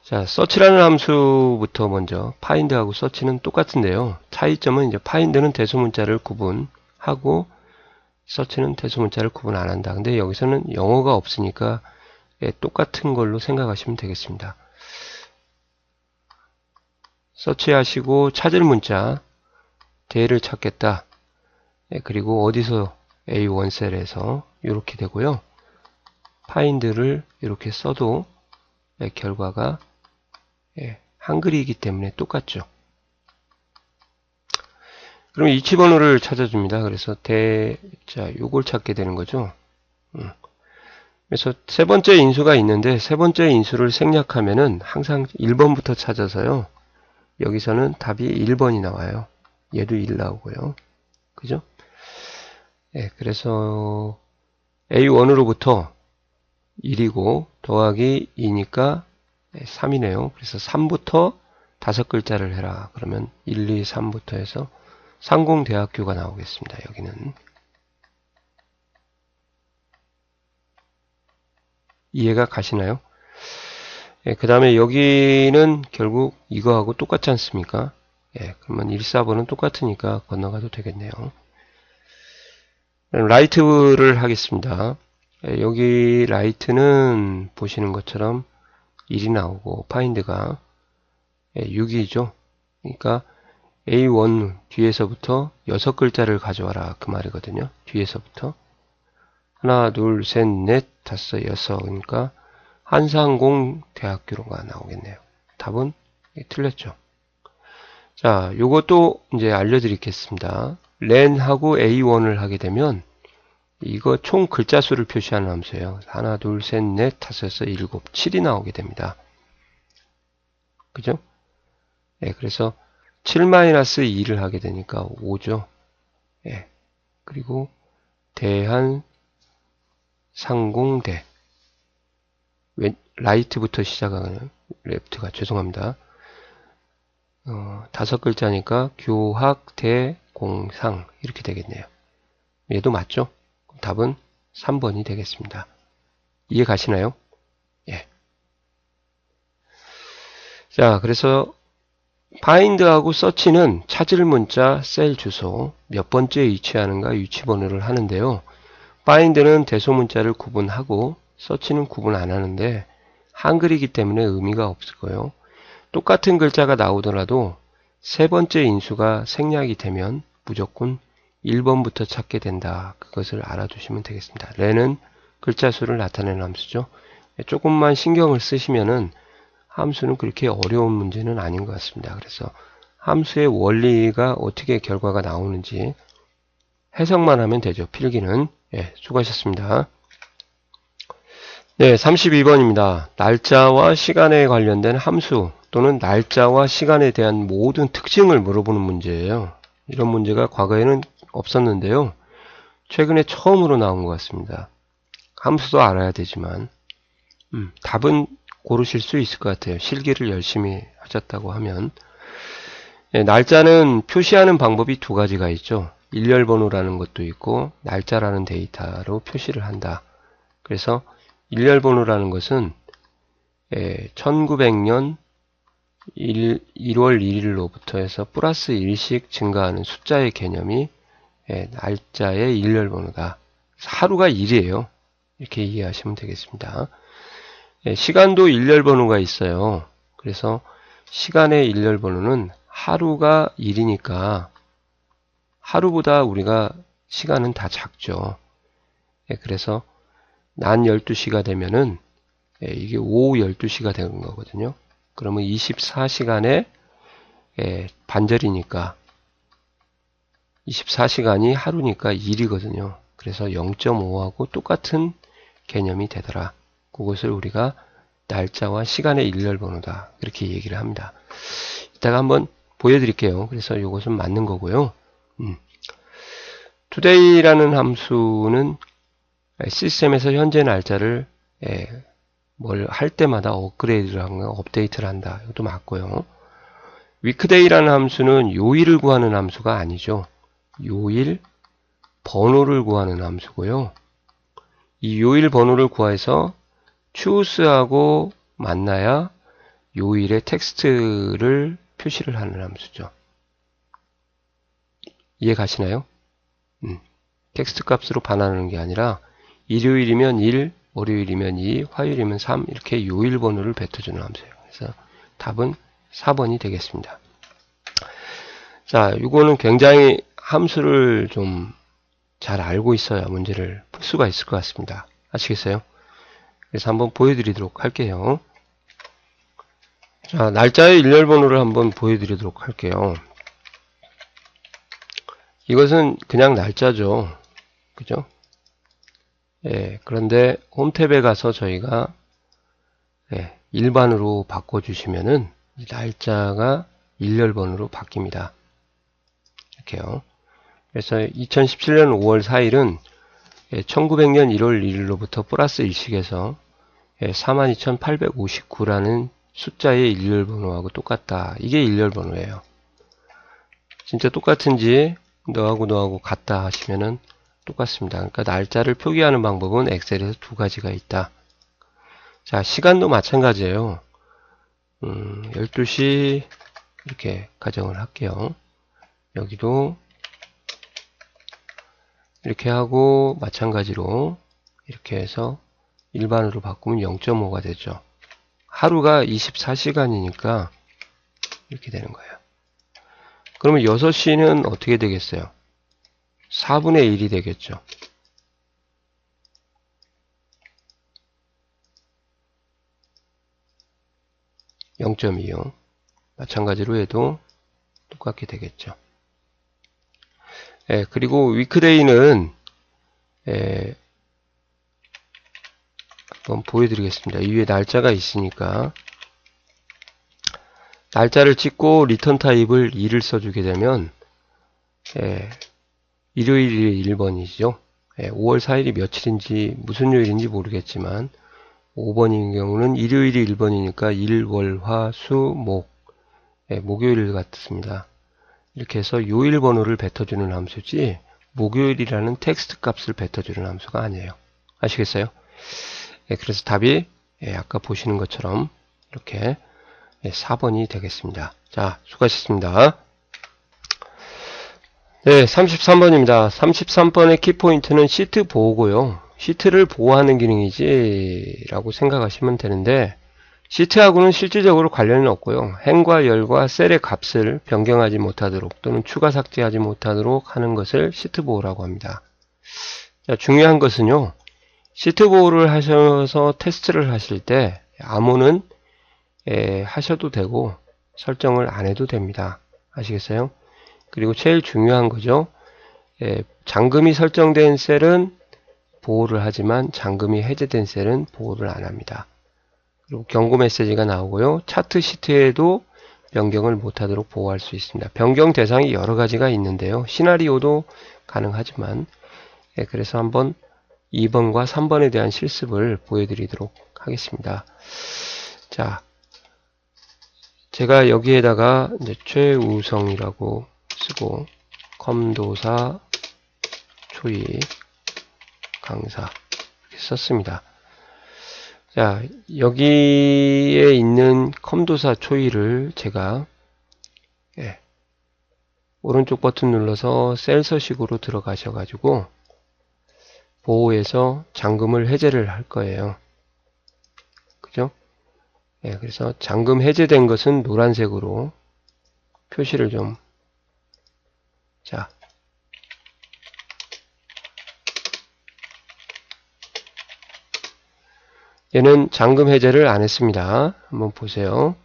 자, search라는 함수부터 먼저 find하고 search는 똑같은데요. 차이점은 이제 find는 대소문자를 구분하고 search는 대소문자를 구분 안 한다. 근데 여기서는 영어가 없으니까 예, 똑같은 걸로 생각하시면 되겠습니다. search 하시고 찾을 문자 대를 찾겠다. 예, 그리고 어디서 A1 셀에서 이렇게 되고요. find를 이렇게 써도 예, 결과가 예, 한글이기 때문에 똑같죠. 그럼 이치번호를 찾아줍니다. 그래서 자, 요걸 찾게 되는 거죠. 그래서 세 번째 인수가 있는데 세 번째 인수를 생략하면은 항상 1번부터 찾아서요. 여기서는 답이 1번이 나와요. 얘도 1 나오고요. 그죠? 예, 그래서 A1으로부터 1이고 더하기 2니까 3이네요. 그래서 3부터 5글자를 해라. 그러면 1, 2, 3부터 해서 상공대학교가 나오겠습니다. 여기는. 이해가 가시나요? 예, 그 다음에 여기는 결국 이거하고 똑같지 않습니까? 예, 그러면 1, 4번은 똑같으니까 건너가도 되겠네요. 라이트를 하겠습니다. 예, 여기 라이트는 보시는 것처럼 1이 나오고 파인드가 6이죠. 그러니까 A1 뒤에서부터 6글자를 가져와라 그 말이거든요. 뒤에서부터 하나, 둘, 셋, 넷, 다섯, 여섯. 그러니까 한상공대학교로가 나오겠네요. 답은 틀렸죠. 자, 요것도 이제 알려드리겠습니다. 렌하고 A1을 하게 되면 이거 총 글자 수를 표시하는 함수예요. 하나, 둘, 셋, 넷, 다섯, 여섯, 일곱, 7이 나오게 됩니다. 그죠? 예, 그래서 7-2를 하게 되니까 5죠. 예. 그리고 대한상공대. 라이트부터 시작하는 레프트가 죄송합니다. 5글자니까 교학대공상 이렇게 되겠네요. 얘도 맞죠? 답은 3번이 되겠습니다. 이해 가시나요? 예. 자, 그래서 find하고 search는 찾을 문자, 셀 주소, 몇 번째에 위치하는가 위치번호를 하는데요. find는 대소문자를 구분하고 search는 구분 안 하는데 한글이기 때문에 의미가 없을 거예요. 똑같은 글자가 나오더라도 세 번째 인수가 생략이 되면 무조건 1번부터 찾게 된다. 그것을 알아두시면 되겠습니다. 렌은 글자 수를 나타내는 함수죠. 조금만 신경을 쓰시면은 함수는 그렇게 어려운 문제는 아닌 것 같습니다. 그래서 함수의 원리가 어떻게 결과가 나오는지 해석만 하면 되죠. 필기는. 예, 수고하셨습니다. 네, 32번입니다. 날짜와 시간에 관련된 함수 또는 날짜와 시간에 대한 모든 특징을 물어보는 문제예요. 이런 문제가 과거에는 없었는데요. 최근에 처음으로 나온 것 같습니다. 함수도 알아야 되지만 답은 고르실 수 있을 것 같아요. 실기를 열심히 하셨다고 하면. 네, 날짜는 표시하는 방법이 두 가지가 있죠. 일렬번호라는 것도 있고 날짜라는 데이터로 표시를 한다. 그래서 일렬번호라는 것은 1900년 1월 1일로부터 해서 플러스 1씩 증가하는 숫자의 개념이 날짜의 일렬번호다. 하루가 1이에요. 이렇게 이해하시면 되겠습니다. 시간도 일렬번호가 있어요. 그래서 시간의 일렬번호는 하루가 1이니까 하루보다 우리가 시간은 다 작죠. 그래서 낮 12시가 되면은 이게 오후 12시가 되는 거거든요. 그러면 24시간의 반절이니까 24시간이 하루니까 1이거든요. 그래서 0.5하고 똑같은 개념이 되더라. 그것을 우리가 날짜와 시간의 일렬 번호다. 그렇게 얘기를 합니다. 이따가 한번 보여드릴게요. 그래서 이것은 맞는 거고요. today라는 함수는 시스템에서 현재 날짜를 뭘 할 때마다 업그레이드를 한거, 업데이트를 한다. 이것도 맞고요. weekday라는 함수는 요일을 구하는 함수가 아니죠. 요일 번호를 구하는 함수고요. 이 요일 번호를 구해서 choose하고 만나야 요일의 텍스트를 표시를 하는 함수죠. 이해 가시나요? 텍스트 값으로 반환하는 게 아니라 일요일이면 1, 월요일이면 2, 화요일이면 3 이렇게 요일 번호를 뱉어주는 함수예요. 그래서 답은 4번이 되겠습니다. 자, 이거는 굉장히 함수를 좀 잘 알고 있어야 문제를 풀 수가 있을 것 같습니다. 아시겠어요? 그래서 한번 보여드리도록 할게요. 자, 날짜의 일렬 번호를 한번 보여드리도록 할게요. 이것은 그냥 날짜죠. 그죠? 예, 그런데 홈탭에 가서 저희가 일반으로 바꿔주시면은 날짜가 일렬 번호로 바뀝니다. 이렇게요. 그래서 2017년 5월 4일은 1900년 1월 1일로부터 플러스 1식에서 42,859라는 숫자의 일렬 번호하고 똑같다. 이게 일렬 번호예요. 진짜 똑같은지 너하고 같다 하시면은 똑같습니다. 그러니까 날짜를 표기하는 방법은 엑셀에서 두 가지가 있다. 자, 시간도 마찬가지예요. 12시 이렇게 가정을 할게요. 여기도 이렇게 하고 마찬가지로 이렇게 해서 일반으로 바꾸면 0.5가 되죠. 하루가 24시간이니까 이렇게 되는 거예요. 그러면 6시는 어떻게 되겠어요? 4분의 1이 되겠죠. 0.25 마찬가지로 해도 똑같게 되겠죠. 그리고 위크데이는 한번 보여드리겠습니다. 이 위에 날짜가 있으니까 날짜를 찍고 리턴 타입을 2를 써주게 되면 일요일이 1번이죠. 5월 4일이 며칠인지 무슨 요일인지 모르겠지만 5번인 경우는 일요일이 1번이니까 일, 월, 화, 수, 목 목요일 같습니다. 이렇게 해서 요일 번호를 뱉어주는 함수지 목요일이라는 텍스트 값을 뱉어주는 함수가 아니에요. 아시겠어요? 그래서 답이 아까 보시는 것처럼 이렇게 4번이 되겠습니다. 자, 수고하셨습니다. 네, 33번입니다. 33번의 키포인트는 시트 보호고요. 시트를 보호하는 기능이지 라고 생각하시면 되는데 시트하고는 실질적으로 관련은 없고요. 행과 열과 셀의 값을 변경하지 못하도록 또는 추가 삭제하지 못하도록 하는 것을 시트 보호라고 합니다. 자, 중요한 것은요. 시트 보호를 하셔서 테스트를 하실 때 암호는 하셔도 되고 설정을 안 해도 됩니다. 아시겠어요? 그리고 제일 중요한 거죠. 잠금이 설정된 셀은 보호를 하지만 잠금이 해제된 셀은 보호를 안 합니다. 그리고 경고 메시지가 나오고요. 차트 시트에도 변경을 못하도록 보호할 수 있습니다. 변경 대상이 여러 가지가 있는데요. 시나리오도 가능하지만 그래서 한번 2번과 3번에 대한 실습을 보여드리도록 하겠습니다. 자, 제가 여기에다가 이제 최우성이라고 쓰고 컴도사 초이 강사 이렇게 썼습니다. 자, 여기에 있는 컴도사 초이를 제가 오른쪽 버튼 눌러서 셀 서식으로 들어가셔가지고 보호해서 잠금을 해제를 할 거예요. 그죠? 그래서 잠금 해제된 것은 노란색으로 표시를 좀, 자, 얘는 잠금 해제를 안 했습니다. 한번 보세요.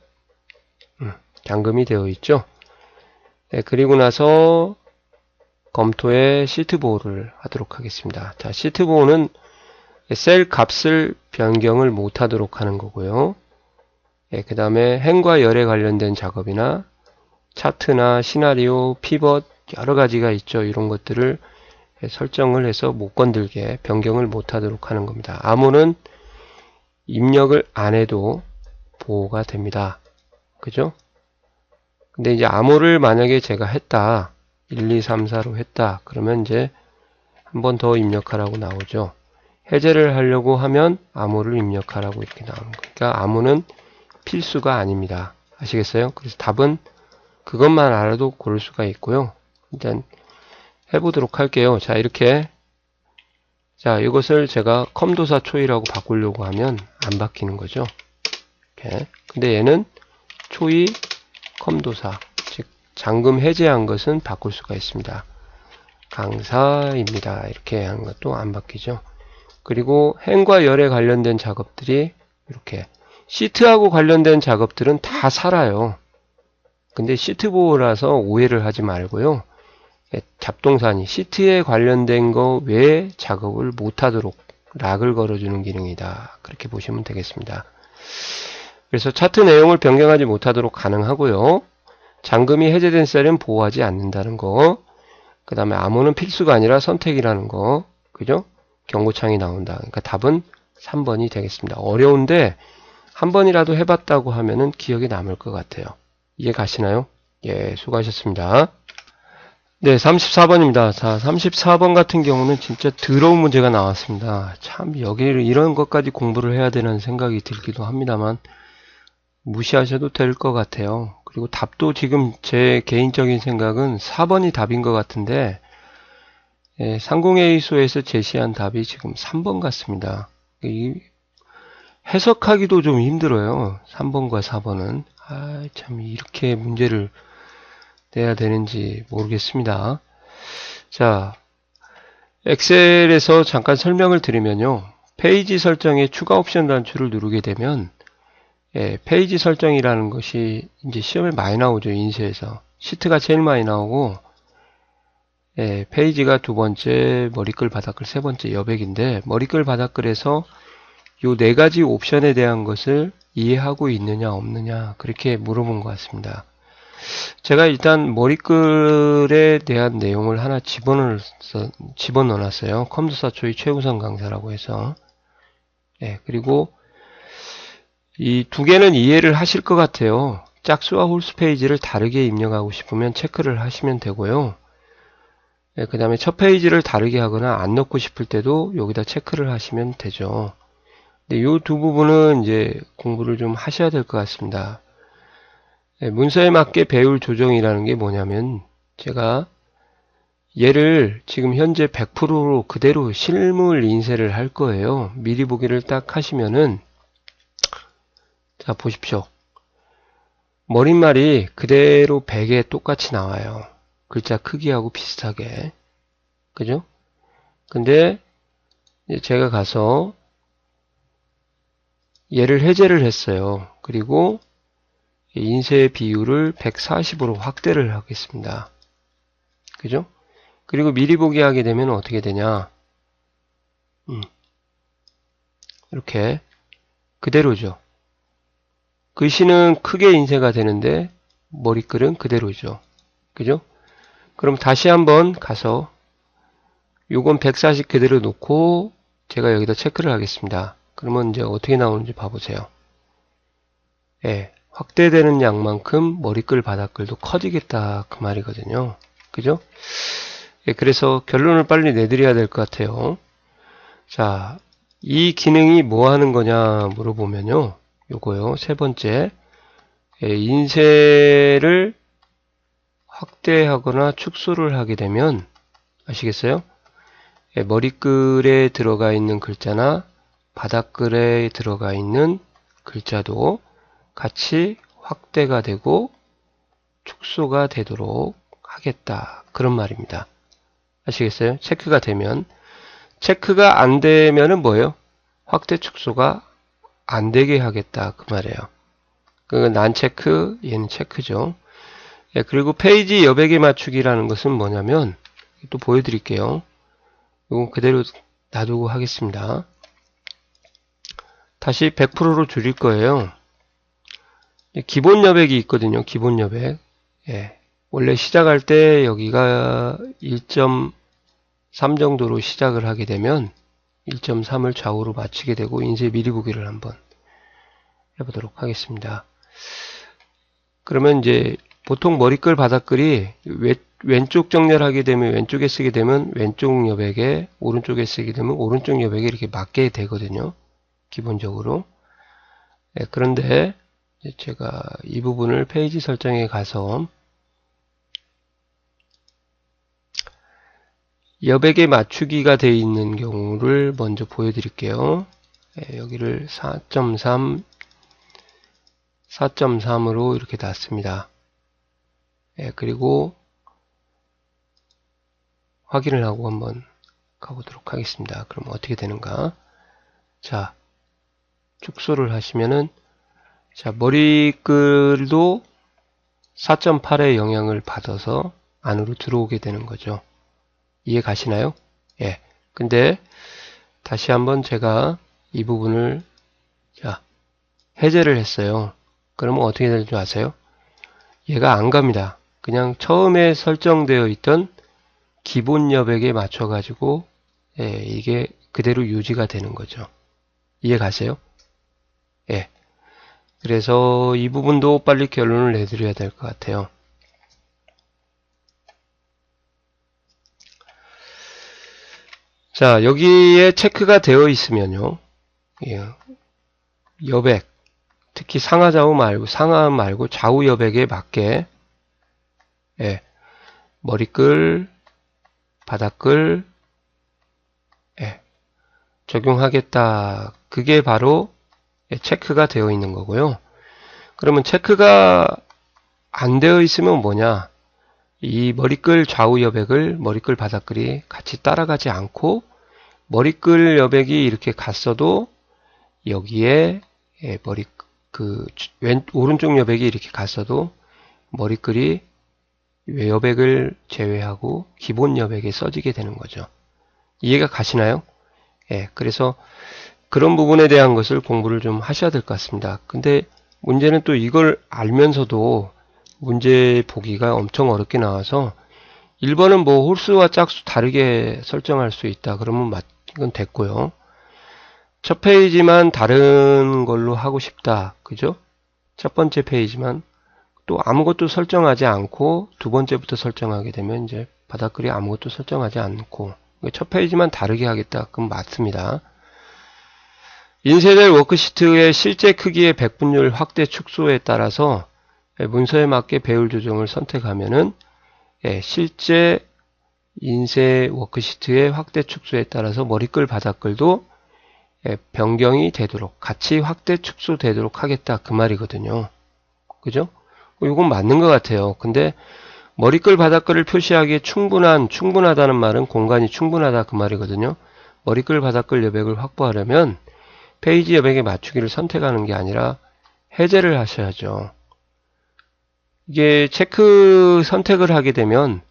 잠금이 되어 있죠. 그리고 나서 검토에 시트 보호를 하도록 하겠습니다. 자, 시트 보호는 셀 값을 변경을 못하도록 하는 거고요. 그 다음에 행과 열에 관련된 작업이나 차트나 시나리오, 피벗 여러 가지가 있죠. 이런 것들을 설정을 해서 못 건들게 변경을 못하도록 하는 겁니다. 암호는 입력을 안 해도 보호가 됩니다. 그죠? 근데 이제 암호를 만약에 제가 했다. 1, 2, 3, 4로 했다. 그러면 이제 한 번 더 입력하라고 나오죠. 해제를 하려고 하면 암호를 입력하라고 이렇게 나오는 거예요. 그러니까 암호는 필수가 아닙니다. 아시겠어요? 그래서 답은 그것만 알아도 고를 수가 있고요. 일단 해보도록 할게요. 자, 이렇게. 자, 이것을 제가 컴도사 초이라고 바꾸려고 하면 안 바뀌는 거죠. 이렇게. 근데 얘는 초이 컴도사. 즉, 잠금 해제한 것은 바꿀 수가 있습니다. 강사입니다. 이렇게 하는 것도 안 바뀌죠. 그리고 행과 열에 관련된 작업들이 이렇게 시트하고 관련된 작업들은 다 살아요. 근데 시트 보호라서 오해를 하지 말고요. 잡동사니 시트에 관련된 거 외에 작업을 못하도록 락을 걸어주는 기능이다. 그렇게 보시면 되겠습니다. 그래서 차트 내용을 변경하지 못하도록 가능하고요. 잠금이 해제된 셀은 보호하지 않는다는 거. 그 다음에 암호는 필수가 아니라 선택이라는 거. 그죠? 경고창이 나온다. 그러니까 답은 3번이 되겠습니다. 어려운데 한 번이라도 해봤다고 하면은 기억이 남을 것 같아요. 이해 가시나요? 예, 수고하셨습니다. 네, 34번입니다. 자, 34번 같은 경우는 진짜 더러운 문제가 나왔습니다. 참, 여기를 이런 것까지 공부를 해야 되는 생각이 들기도 합니다만, 무시하셔도 될 것 같아요. 그리고 답도 지금 제 개인적인 생각은 4번이 답인 것 같은데, 상공회의소에서 제시한 답이 지금 3번 같습니다. 해석하기도 좀 힘들어요. 3번과 4번은. 아, 참, 이렇게 문제를 내야 되는지 모르겠습니다. 자, 엑셀에서 잠깐 설명을 드리면요. 페이지 설정에 추가 옵션 단추를 누르게 되면 페이지 설정이라는 것이 이제 시험에 많이 나오죠. 인쇄에서. 시트가 제일 많이 나오고 페이지가 두 번째, 머리글, 바닥글 세 번째 여백인데 머리글, 바닥글에서 요 네 가지 옵션에 대한 것을 이해하고 있느냐 없느냐 그렇게 물어본 것 같습니다. 제가 일단 머리글에 대한 내용을 하나 집어넣어놨어요. 컴도사 초이 최우선 강사라고 해서. 그리고 이 두 개는 이해를 하실 것 같아요. 짝수와 홀수 페이지를 다르게 입력하고 싶으면 체크를 하시면 되고요. 그 다음에 첫 페이지를 다르게 하거나 안 넣고 싶을 때도 여기다 체크를 하시면 되죠. 근데 이 두 부분은 이제 공부를 좀 하셔야 될 것 같습니다. 문서에 맞게 배율 조정이라는 게 뭐냐면 제가 얘를 지금 현재 100%로 그대로 실물 인쇄를 할 거예요. 미리 보기를 딱 하시면은 자 보십시오. 머릿말이 그대로 100에 똑같이 나와요. 글자 크기하고 비슷하게. 그죠? 근데 제가 가서 얘를 해제를 했어요. 그리고 인쇄 비율을 140으로 확대를 하겠습니다. 그죠? 그리고 미리 보기 하게 되면 어떻게 되냐? 이렇게 그대로죠. 글씨는 크게 인쇄가 되는데 머리글은 그대로죠. 그죠? 그럼 다시 한번 가서 요건 140 그대로 놓고 제가 여기다 체크를 하겠습니다. 그러면 이제 어떻게 나오는지 봐보세요. 확대되는 양만큼 머리글 바닥글도 커지겠다 그 말이거든요. 그죠? 그래서 결론을 빨리 내드려야 될 것 같아요. 자, 이 기능이 뭐 하는 거냐 물어보면요. 요거요. 세 번째. 인쇄를 확대하거나 축소를 하게 되면 아시겠어요? 머리글에 들어가 있는 글자나 바닥글에 들어가 있는 글자도 같이 확대가 되고 축소가 되도록 하겠다. 그런 말입니다. 아시겠어요? 체크가 되면. 체크가 안 되면은 뭐예요? 확대 축소가 안 되게 하겠다. 그 말이에요. 그건 난 체크, 얘는 체크죠. 그리고 페이지 여백에 맞추기라는 것은 뭐냐면 또 보여드릴게요. 이건 그대로 놔두고 하겠습니다. 다시 100%로 줄일 거예요. 기본 여백이 있거든요. 기본 여백. 예. 원래 시작할 때 여기가 1.3 정도로 시작을 하게 되면 1.3을 좌우로 맞추게 되고 인쇄 미리 보기를 한번 해보도록 하겠습니다. 그러면 이제 보통 머리끌 바닥글이 왼쪽 정렬하게 되면 왼쪽에 쓰게 되면 왼쪽 여백에, 오른쪽에 쓰게 되면 오른쪽 여백에 이렇게 맞게 되거든요. 기본적으로. 네, 그런데 제가 이 부분을 페이지 설정에 가서 여백에 맞추기가 되어 있는 경우를 먼저 보여드릴게요. 네, 여기를 4.3으로 이렇게 놨습니다. 네, 그리고 확인을 하고 한번 가보도록 하겠습니다. 그럼 어떻게 되는가? 자, 축소를 하시면은, 자, 머리글도 4.8의 영향을 받아서 안으로 들어오게 되는 거죠. 이해 가시나요? 예. 근데 다시 한번 제가 이 부분을 자, 해제를 했어요. 그러면 어떻게 되는 줄 아세요? 얘가 안 갑니다. 그냥 처음에 설정되어 있던 기본 여백에 맞춰 가지고 예, 이게 그대로 유지가 되는 거죠. 이해 가세요? 예. 그래서 이 부분도 빨리 결론을 내드려야 될 것 같아요. 자, 여기에 체크가 되어 있으면요. 예, 여백, 특히 상하 말고 좌우 여백에 맞게 예, 머리끌, 바닥끌 예, 적용하겠다. 그게 바로 체크가 되어 있는 거고요. 그러면 체크가 안 되어 있으면 뭐냐? 이 머리끌 좌우 여백을 머리끌 바닥끌이 같이 따라가지 않고 머리끌 여백이 이렇게 갔어도 여기에 오른쪽 여백이 이렇게 갔어도 머리끌이 외여백을 제외하고 기본 여백에 써지게 되는 거죠. 이해가 가시나요? 예, 그래서 그런 부분에 대한 것을 공부를 좀 하셔야 될 것 같습니다. 근데 문제는 또 이걸 알면서도 문제 보기가 엄청 어렵게 나와서 1번은 뭐 홀수와 짝수 다르게 설정할 수 있다. 그러면 이건 됐고요. 첫 페이지만 다른 걸로 하고 싶다. 그죠? 첫 번째 페이지만 또 아무것도 설정하지 않고 두 번째부터 설정하게 되면 이제 바닥글이 아무것도 설정하지 않고 첫 페이지만 다르게 하겠다. 그럼 맞습니다. 인쇄될 워크시트의 실제 크기의 백분율 확대 축소에 따라서 문서에 맞게 배율 조정을 선택하면은 실제 인쇄 워크시트의 확대 축소에 따라서 머리끌 바닥글도 변경이 되도록 같이 확대 축소되도록 하겠다 그 말이거든요. 그죠? 이건 맞는 것 같아요. 근데 머리끌 바닥글을 표시하기에 충분하다는 말은 공간이 충분하다 그 말이거든요. 머리끌 바닥글 여백을 확보하려면 페이지 여백에 맞추기를 선택하는 게 아니라 해제를 하셔야죠. 이게 체크 선택을 하게 되면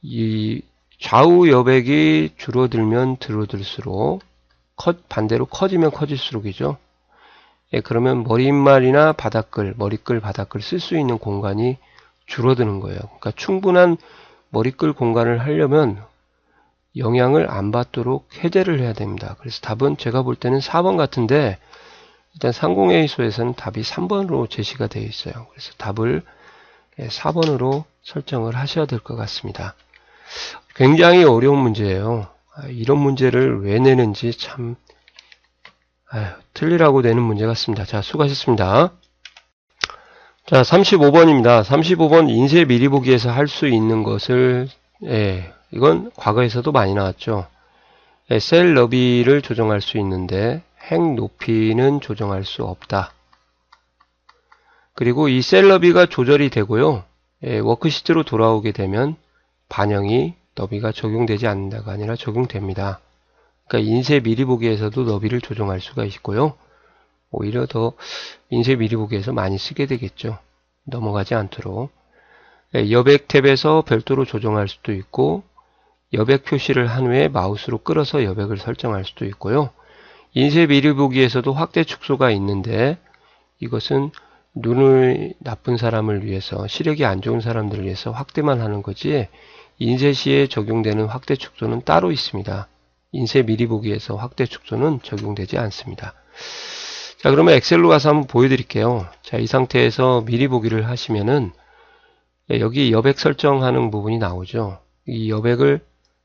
이 좌우 여백이 줄어들면 줄어들수록 반대로 커지면 커질수록이죠. 예, 그러면 머릿말이나 머리끌 바닥글 쓸 수 있는 공간이 줄어드는 거예요. 그러니까 충분한 머리끌 공간을 하려면 영향을 안 받도록 해제를 해야 됩니다. 그래서 답은 제가 볼 때는 4번 같은데 일단 상공회의소에서는 답이 3번으로 제시가 되어 있어요. 그래서 답을 4번으로 설정을 하셔야 될 것 같습니다. 굉장히 어려운 문제예요. 이런 문제를 왜 내는지 참 틀리라고 내는 문제 같습니다. 자, 수고하셨습니다. 자, 35번입니다. 35번 인쇄 미리 보기에서 할 수 있는 것을 이건 과거에서도 많이 나왔죠. 셀 너비를 조정할 수 있는데 행 높이는 조정할 수 없다. 그리고 이 셀 너비가 조절이 되고요. 워크시트로 돌아오게 되면 반영이 너비가 적용되지 않는다가 아니라 적용됩니다. 그러니까 인쇄 미리 보기에서도 너비를 조정할 수가 있고요. 오히려 더 인쇄 미리 보기에서 많이 쓰게 되겠죠. 넘어가지 않도록. 여백 탭에서 별도로 조정할 수도 있고 여백 표시를 한 후에 마우스로 끌어서 여백을 설정할 수도 있고요. 인쇄 미리 보기에서도 확대 축소가 있는데 이것은 눈이 나쁜 사람을 위해서, 시력이 안 좋은 사람들을 위해서 확대만 하는 거지 인쇄 시에 적용되는 확대 축소는 따로 있습니다. 인쇄 미리 보기에서 확대 축소는 적용되지 않습니다. 자, 그러면 엑셀로 가서 한번 보여드릴게요. 자, 이 상태에서 미리 보기를 하시면은 여기 여백 설정하는 부분이 나오죠. 이 여백을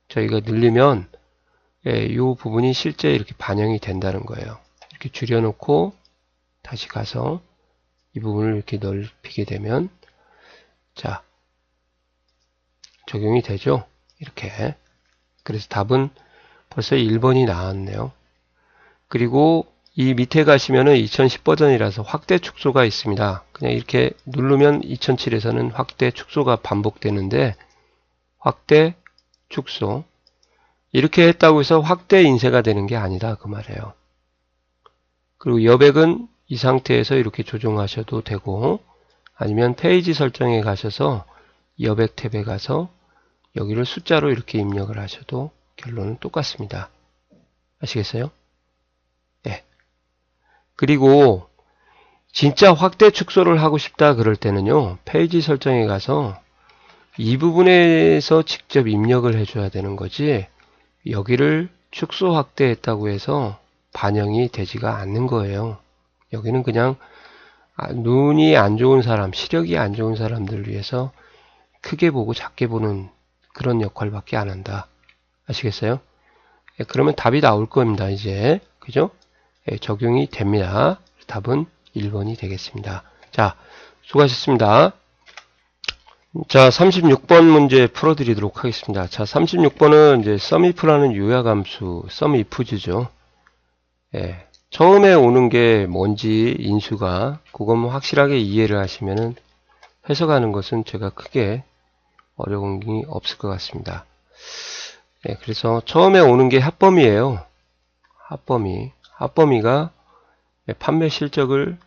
저희가 늘리면 이 부분이 실제 이렇게 반영이 된다는 거예요. 이렇게 줄여놓고 다시 가서 이 부분을 이렇게 넓히게 되면 자, 적용이 되죠. 이렇게. 그래서 답은 벌써 1번이 나왔네요. 그리고 이 밑에 가시면은 2010 버전이라서 확대 축소가 있습니다. 그냥 이렇게 누르면 2007에서는 확대 축소가 반복되는데 확대 축소 이렇게 했다고 해서 확대 인쇄가 되는 게 아니다 그 말이에요. 그리고 여백은 이 상태에서 이렇게 조정하셔도 되고 아니면 페이지 설정에 가셔서 여백 탭에 가서 여기를 숫자로 이렇게 입력을 하셔도 결론은 똑같습니다. 아시겠어요? 네. 그리고 진짜 확대 축소를 하고 싶다 그럴 때는요. 페이지 설정에 가서 이 부분에서 직접 입력을 해줘야 되는 거지 여기를 축소 확대했다고 해서 반영이 되지가 않는 거예요. 여기는 그냥 눈이 안 좋은 사람, 시력이 안 좋은 사람들을 위해서 크게 보고 작게 보는 그런 역할밖에 안 한다. 아시겠어요? 예, 그러면 답이 나올 겁니다. 이제 그죠? 예, 적용이 됩니다. 답은 1번이 되겠습니다. 자, 수고하셨습니다. 자, 36번 문제 풀어드리도록 하겠습니다. 자, 36번은 이제 sumif라는 요약함수, sumifs죠. 예, 처음에 오는 게 뭔지 인수가 그것만 확실하게 이해를 하시면은 해석하는 것은 제가 크게 어려운 게 없을 것 같습니다. 예, 그래서 처음에 오는 게 합범위예요. 합범위가 판매 실적을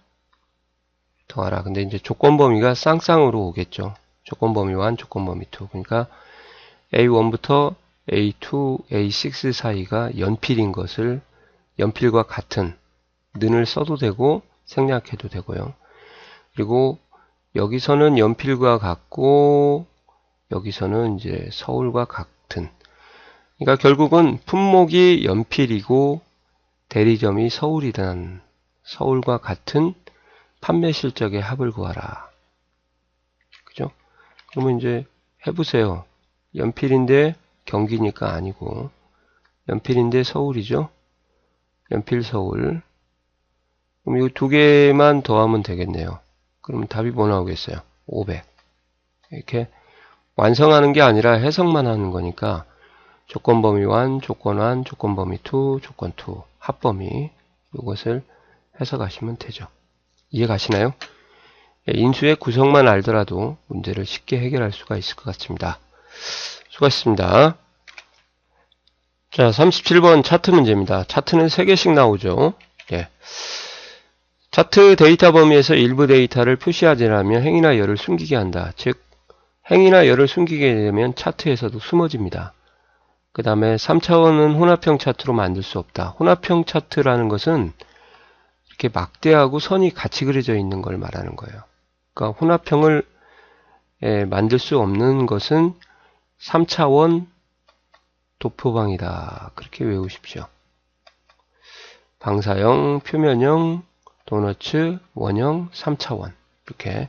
더하라. 근데 이제 조건범위가 쌍쌍으로 오겠죠. 조건범위 1, 조건범위 2. 그러니까 A1부터 A2, A6 사이가 연필인 것을 연필과 같은 는을 써도 되고 생략해도 되고요. 그리고 여기서는 연필과 같고 여기서는 이제 서울과 같은. 그러니까 결국은 품목이 연필이고 대리점이 서울이든 서울과 같은 판매 실적의 합을 구하라. 그죠? 그러면 이제 해보세요. 연필인데 경기니까 아니고 연필인데 서울이죠. 연필 서울. 그럼 이 두 개만 더하면 되겠네요. 그러면 답이 뭐 나오겠어요? 500. 이렇게 완성하는 게 아니라 해석만 하는 거니까 조건범위 1, 조건 1, 조건범위 2, 조건 2, 합범위 이것을 해석하시면 되죠. 이해 가시나요? 인수의 구성만 알더라도 문제를 쉽게 해결할 수가 있을 것 같습니다. 수고하셨습니다. 자, 37번 차트 문제입니다. 차트는 3개씩 나오죠. 예. 차트 데이터 범위에서 일부 데이터를 표시하지 않으면 행이나 열을 숨기게 한다. 즉 행이나 열을 숨기게 되면 차트에서도 숨어집니다. 그 다음에 3차원은 혼합형 차트로 만들 수 없다. 혼합형 차트라는 것은 이렇게 막대하고 선이 같이 그려져 있는 걸 말하는 거예요. 그러니까 혼합형을 만들 수 없는 것은 3차원 도표방이다. 그렇게 외우십시오. 방사형, 표면형, 도너츠, 원형, 3차원 이렇게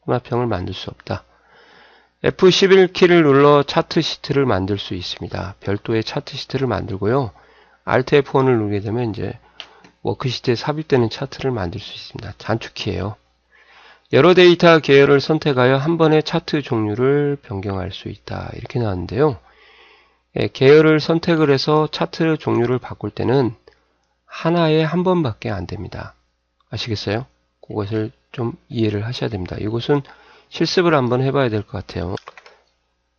혼합형을 만들 수 없다. F11키를 눌러 차트 시트를 만들 수 있습니다. 별도의 차트 시트를 만들고요. Alt F1을 누르게 되면 이제 워크시트에 삽입되는 차트를 만들 수 있습니다. 단축키예요. 여러 데이터 계열을 선택하여 한 번에 차트 종류를 변경할 수 있다. 이렇게 나왔는데요. 계열을 선택을 해서 차트 종류를 바꿀 때는 하나에 한 번밖에 안 됩니다. 아시겠어요? 그것을 좀 이해를 하셔야 됩니다. 이것은 실습을 한번 해봐야 될 것 같아요.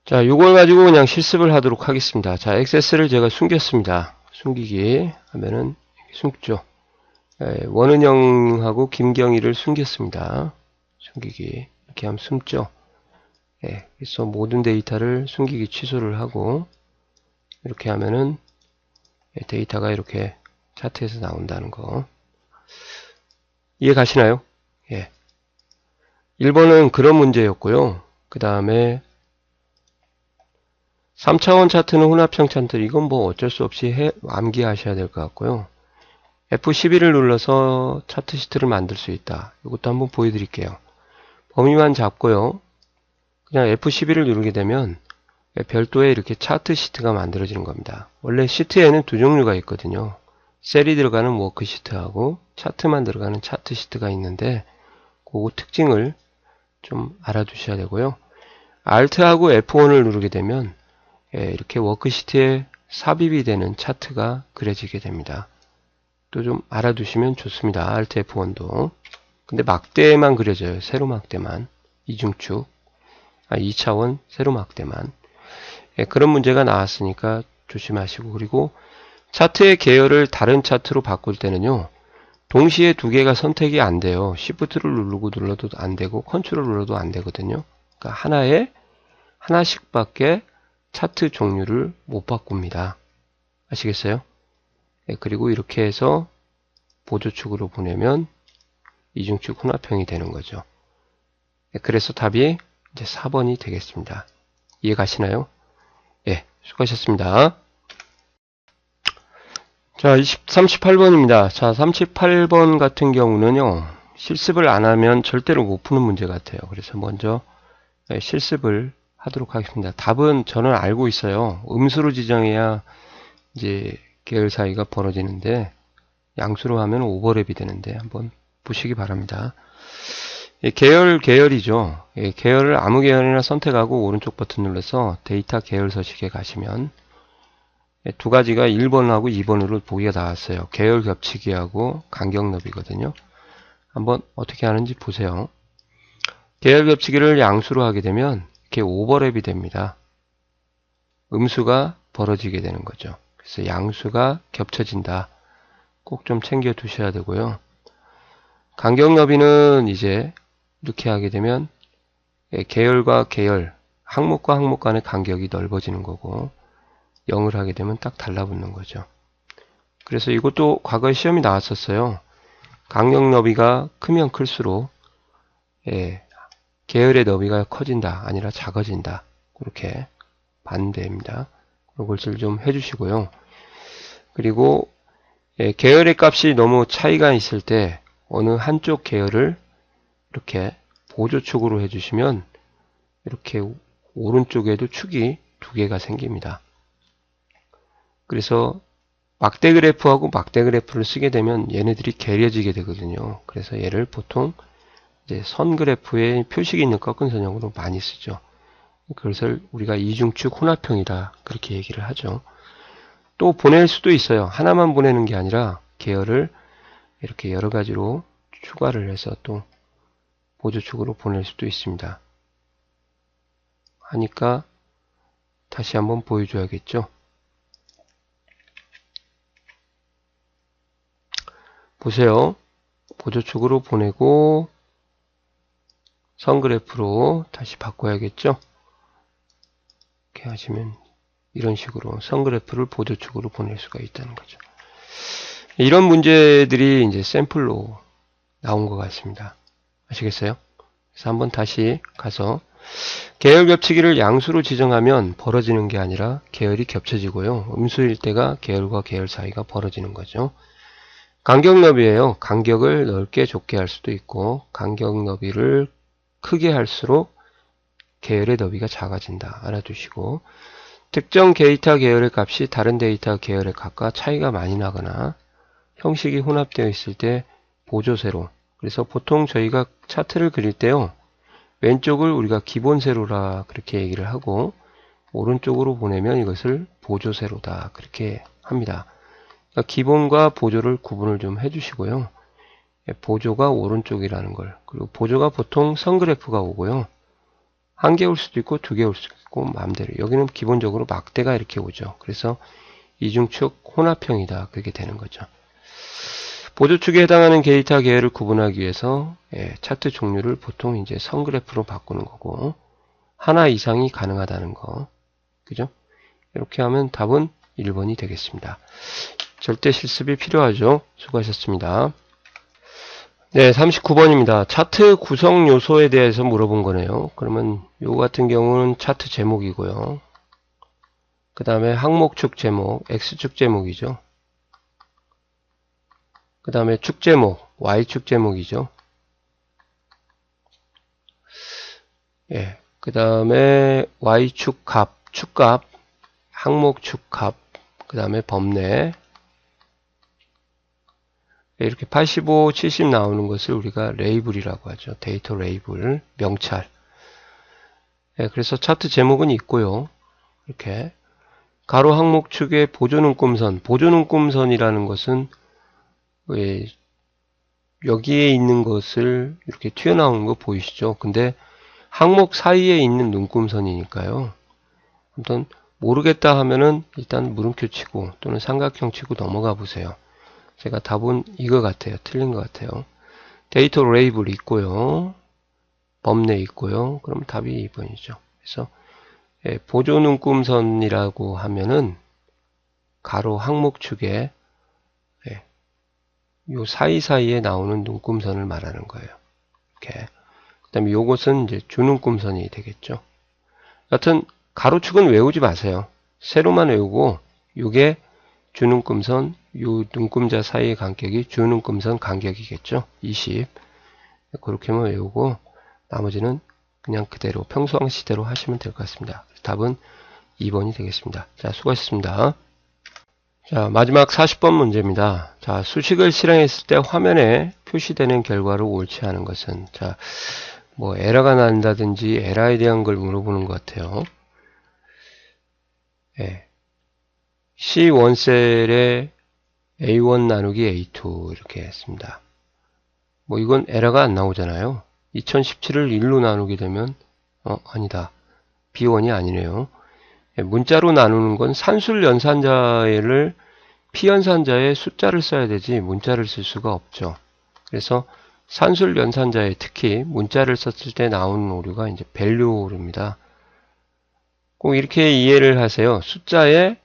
자, 이걸 가지고 그냥 실습을 하도록 하겠습니다. 자, 액세스를 제가 숨겼습니다. 숨기기 하면은 숨죠. 원은영하고 김경희를 숨겼습니다. 숨기기 이렇게 하면 숨죠. 그래서 모든 데이터를 숨기기 취소를 하고 이렇게 하면은 데이터가 이렇게 차트에서 나온다는 거. 이해 가시나요? 예. 1번은 그런 문제였고요. 그 다음에 3차원 차트는 혼합형 차트. 이건 뭐 어쩔 수 없이 암기하셔야 될 것 같고요. F11을 눌러서 차트 시트를 만들 수 있다. 이것도 한번 보여드릴게요. 범위만 잡고요. 그냥 F11을 누르게 되면 별도의 이렇게 차트 시트가 만들어지는 겁니다. 원래 시트에는 두 종류가 있거든요. 셀이 들어가는 워크 시트하고 차트만 들어가는 차트 시트가 있는데 그 특징을 좀 알아두셔야 되고요. Alt하고 F1을 누르게 되면 이렇게 워크시트에 삽입이 되는 차트가 그려지게 됩니다. 또 좀 알아두시면 좋습니다. Alt F1도. 근데 막대만 그려져요. 세로 막대만. 이중축. 2차원 세로 막대만. 그런 문제가 나왔으니까 조심하시고, 그리고 차트의 계열을 다른 차트로 바꿀 때는요. 동시에 두 개가 선택이 안 돼요. Shift를 누르고 눌러도 안 되고 컨트롤 눌러도 안 되거든요. 그러니까 하나씩밖에 차트 종류를 못 바꿉니다. 아시겠어요? 그리고 이렇게 해서 보조축으로 보내면 이중축 혼합형이 되는 거죠. 그래서 답이 이제 4번이 되겠습니다. 이해 가시나요? 예, 수고하셨습니다. 자, 38번입니다. 자, 38번 같은 경우는요, 실습을 안 하면 절대로 못 푸는 문제 같아요. 그래서 먼저 실습을 하도록 하겠습니다. 답은 저는 알고 있어요. 음수로 지정해야 이제 계열 사이가 벌어지는데, 양수로 하면 오버랩이 되는데, 한번 보시기 바랍니다. 계열이죠. 계열을 아무 계열이나 선택하고 오른쪽 버튼 눌러서 데이터 계열 서식에 가시면 두 가지가 1번하고 2번으로 보기가 나왔어요. 계열 겹치기하고 간격 너비거든요. 한번 어떻게 하는지 보세요. 계열 겹치기를 양수로 하게 되면 이렇게 오버랩이 됩니다. 음수가 벌어지게 되는 거죠. 그래서 양수가 겹쳐진다. 꼭 좀 챙겨 두셔야 되고요. 간격 너비는 이제 이렇게 하게 되면 계열과 계열, 항목과 항목 간의 간격이 넓어지는 거고 0을 하게 되면 딱 달라붙는 거죠. 그래서 이것도 과거에 시험이 나왔었어요. 간격 너비가 크면 클수록 계열의 너비가 커진다, 아니라 작아진다. 그렇게 반대입니다. 그런 것을 좀 해주시고요. 그리고 계열의 값이 너무 차이가 있을 때 어느 한쪽 계열을 이렇게 보조축으로 해주시면 이렇게 오른쪽에도 축이 두 개가 생깁니다. 그래서 막대 그래프하고 막대 그래프를 쓰게 되면 얘네들이 게려지게 되거든요. 그래서 얘를 보통 이제 선 그래프에 표식이 있는 꺾은 선형으로 많이 쓰죠. 그것을 우리가 이중축 혼합형이다 그렇게 얘기를 하죠. 또 보낼 수도 있어요. 하나만 보내는 게 아니라 계열을 이렇게 여러 가지로 추가를 해서 또 보조축으로 보낼 수도 있습니다. 하니까 다시 한번 보여줘야겠죠. 보세요. 보조축으로 보내고 선그래프로 다시 바꿔야겠죠. 이렇게 하시면 이런 식으로 선그래프를 보조축으로 보낼 수가 있다는 거죠. 이런 문제들이 이제 샘플로 나온 것 같습니다. 아시겠어요? 그래서 한번 다시 가서 계열 겹치기를 양수로 지정하면 벌어지는 게 아니라 계열이 겹쳐지고요. 음수일 때가 계열과 계열 사이가 벌어지는 거죠. 간격 너비예요. 간격을 넓게 좁게 할 수도 있고 간격 너비를 크게 할수록 계열의 너비가 작아진다. 알아두시고 특정 데이터 계열의 값이 다른 데이터 계열의 값과 차이가 많이 나거나 형식이 혼합되어 있을 때 보조세로, 그래서 보통 저희가 차트를 그릴 때요. 왼쪽을 우리가 기본 세로라 그렇게 얘기를 하고 오른쪽으로 보내면 이것을 보조세로다 그렇게 합니다. 그러니까 기본과 보조를 구분을 좀 해주시고요. 보조가 오른쪽이라는 걸, 그리고 보조가 보통 선그래프가 오고요. 한 개 올 수도 있고 두 개 올 수도 있고 마음대로. 여기는 기본적으로 막대가 이렇게 오죠. 그래서 이중축 혼합형이다 그렇게 되는 거죠. 보조축에 해당하는 데이터 계열을 구분하기 위해서 차트 종류를 보통 이제 선그래프로 바꾸는 거고 하나 이상이 가능하다는 거, 그죠? 이렇게 하면 답은 1번이 되겠습니다. 절대 실습이 필요하죠. 수고하셨습니다. 네, 39번입니다. 차트 구성 요소에 대해서 물어본 거네요. 그러면 요 같은 경우는 차트 제목이고요. 그 다음에 항목축 제목, X축 제목이죠. 그 다음에 축 제목, Y축 제목이죠. 예, 그 다음에 Y축 값, 축값, 항목축 값, 그 다음에 범례. 이렇게 85, 70 나오는 것을 우리가 레이블이라고 하죠. 데이터 레이블, 명찰. 예, 그래서 차트 제목은 있고요. 이렇게 가로 항목축의 보조눈금선, 보조눈금선이라는 것은 여기에 있는 것을 이렇게 튀어나오는 거 보이시죠? 근데 항목 사이에 있는 눈금선이니까요. 아무튼 모르겠다 하면은 일단 물음표 치고 또는 삼각형 치고 넘어가 보세요. 제가 답은 이거 같아요. 틀린 것 같아요. 데이터 레이블 있고요. 범례 있고요. 그럼 답이 2번이죠. 그래서 보조 눈금선이라고 하면은 가로 항목축에 요 사이사이에 나오는 눈금선을 말하는 거예요. 이렇게. 그 다음에 요것은 이제 주눈금선이 되겠죠. 여튼 가로축은 외우지 마세요. 세로만 외우고 요게 주눈금선, 요 눈금자 사이의 간격이 주눈금선 간격이겠죠. 20. 그렇게만 외우고 나머지는 그냥 그대로 평소항시대로 하시면 될 것 같습니다. 답은 2번이 되겠습니다. 자, 수고하셨습니다. 자, 마지막 40번 문제입니다. 자, 수식을 실행했을 때 화면에 표시되는 결과로 옳지 않은 것은, 자, 뭐 에러가 난다든지 에러에 대한 걸 물어보는 것 같아요. 예. C1셀에 A1 나누기 A2 이렇게 했습니다. 뭐 이건 에러가 안 나오잖아요. 2017을 1로 나누게 되면 아니다. B1이 아니네요. 문자로 나누는 건 산술 연산자를 피연산자에 숫자를 써야 되지 문자를 쓸 수가 없죠. 그래서 산술 연산자에 특히 문자를 썼을 때 나오는 오류가 이제 밸류입니다. 꼭 이렇게 이해를 하세요. 숫자에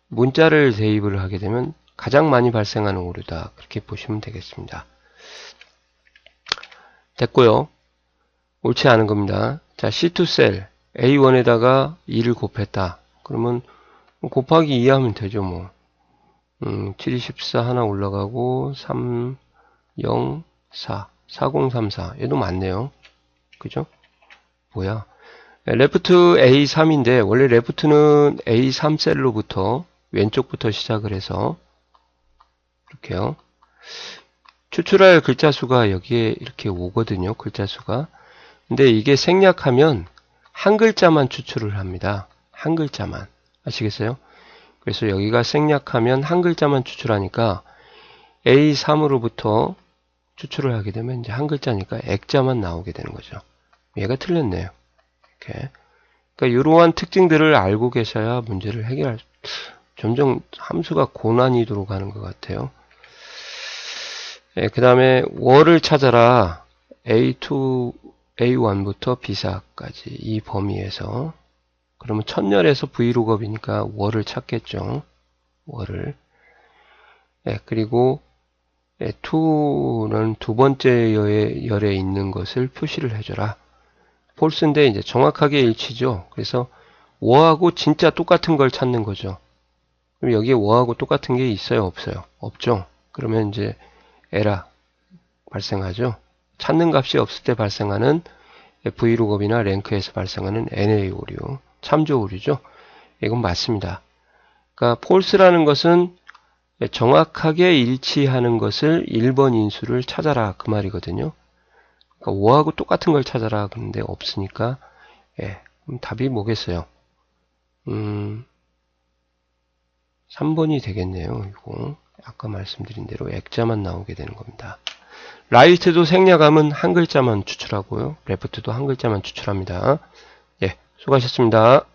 문자를 대입을 하게 되면 가장 많이 발생하는 오류다. 그렇게 보시면 되겠습니다. 됐고요. 옳지 않은 겁니다. 자, C2셀 A1에다가 2를 곱했다. 그러면 곱하기 2 하면 되죠. 뭐 7, 14 하나 올라가고 3, 0, 4, 4034 얘도 맞네요. 그죠? 뭐야? 레프트 A3인데 원래 레프트는 A3셀로부터 왼쪽부터 시작을 해서 이렇게요. 추출할 글자 수가 여기에 이렇게 오거든요. 글자 수가. 근데 이게 생략하면 한 글자만 추출을 합니다. 한 글자만. 아시겠어요? 그래서 여기가 생략하면 한 글자만 추출하니까 A3으로부터 추출을 하게 되면 이제 한 글자니까 액자만 나오게 되는 거죠. 얘가 틀렸네요. 이렇게. 그러니까 이러한 특징들을 알고 계셔야 문제를 해결할 점점 함수가 고난이도로 가는 것 같아요. 그 다음에 월을 찾아라. A2, A1부터 B4까지 이 범위에서 그러면 천열에서 V로급이니까 월을 찾겠죠. 월을. 그리고 2는 두 번째 열에 있는 것을 표시를 해줘라. 폴스인데 이제 정확하게 일치죠. 그래서 5하고 진짜 똑같은 걸 찾는 거죠. 그럼 여기에 5하고 똑같은 게 있어요? 없어요? 없죠. 그러면 이제 에러 발생하죠. 찾는 값이 없을 때 발생하는 V로급이나 랭크에서 발생하는 NA 오류, 참조 오류죠. 이건 맞습니다. 그러니까 폴스라는 것은 정확하게 일치하는 것을 1번 인수를 찾아라 그 말이거든요. 그러니까 5하고 똑같은 걸 찾아라 그런데 없으니까 그럼 답이 뭐겠어요? 3번이 되겠네요. 이거 아까 말씀드린 대로 액자만 나오게 되는 겁니다. 라이트도 생략하면 한 글자만 추출하고요. 레프트도 한 글자만 추출합니다. 예, 수고하셨습니다.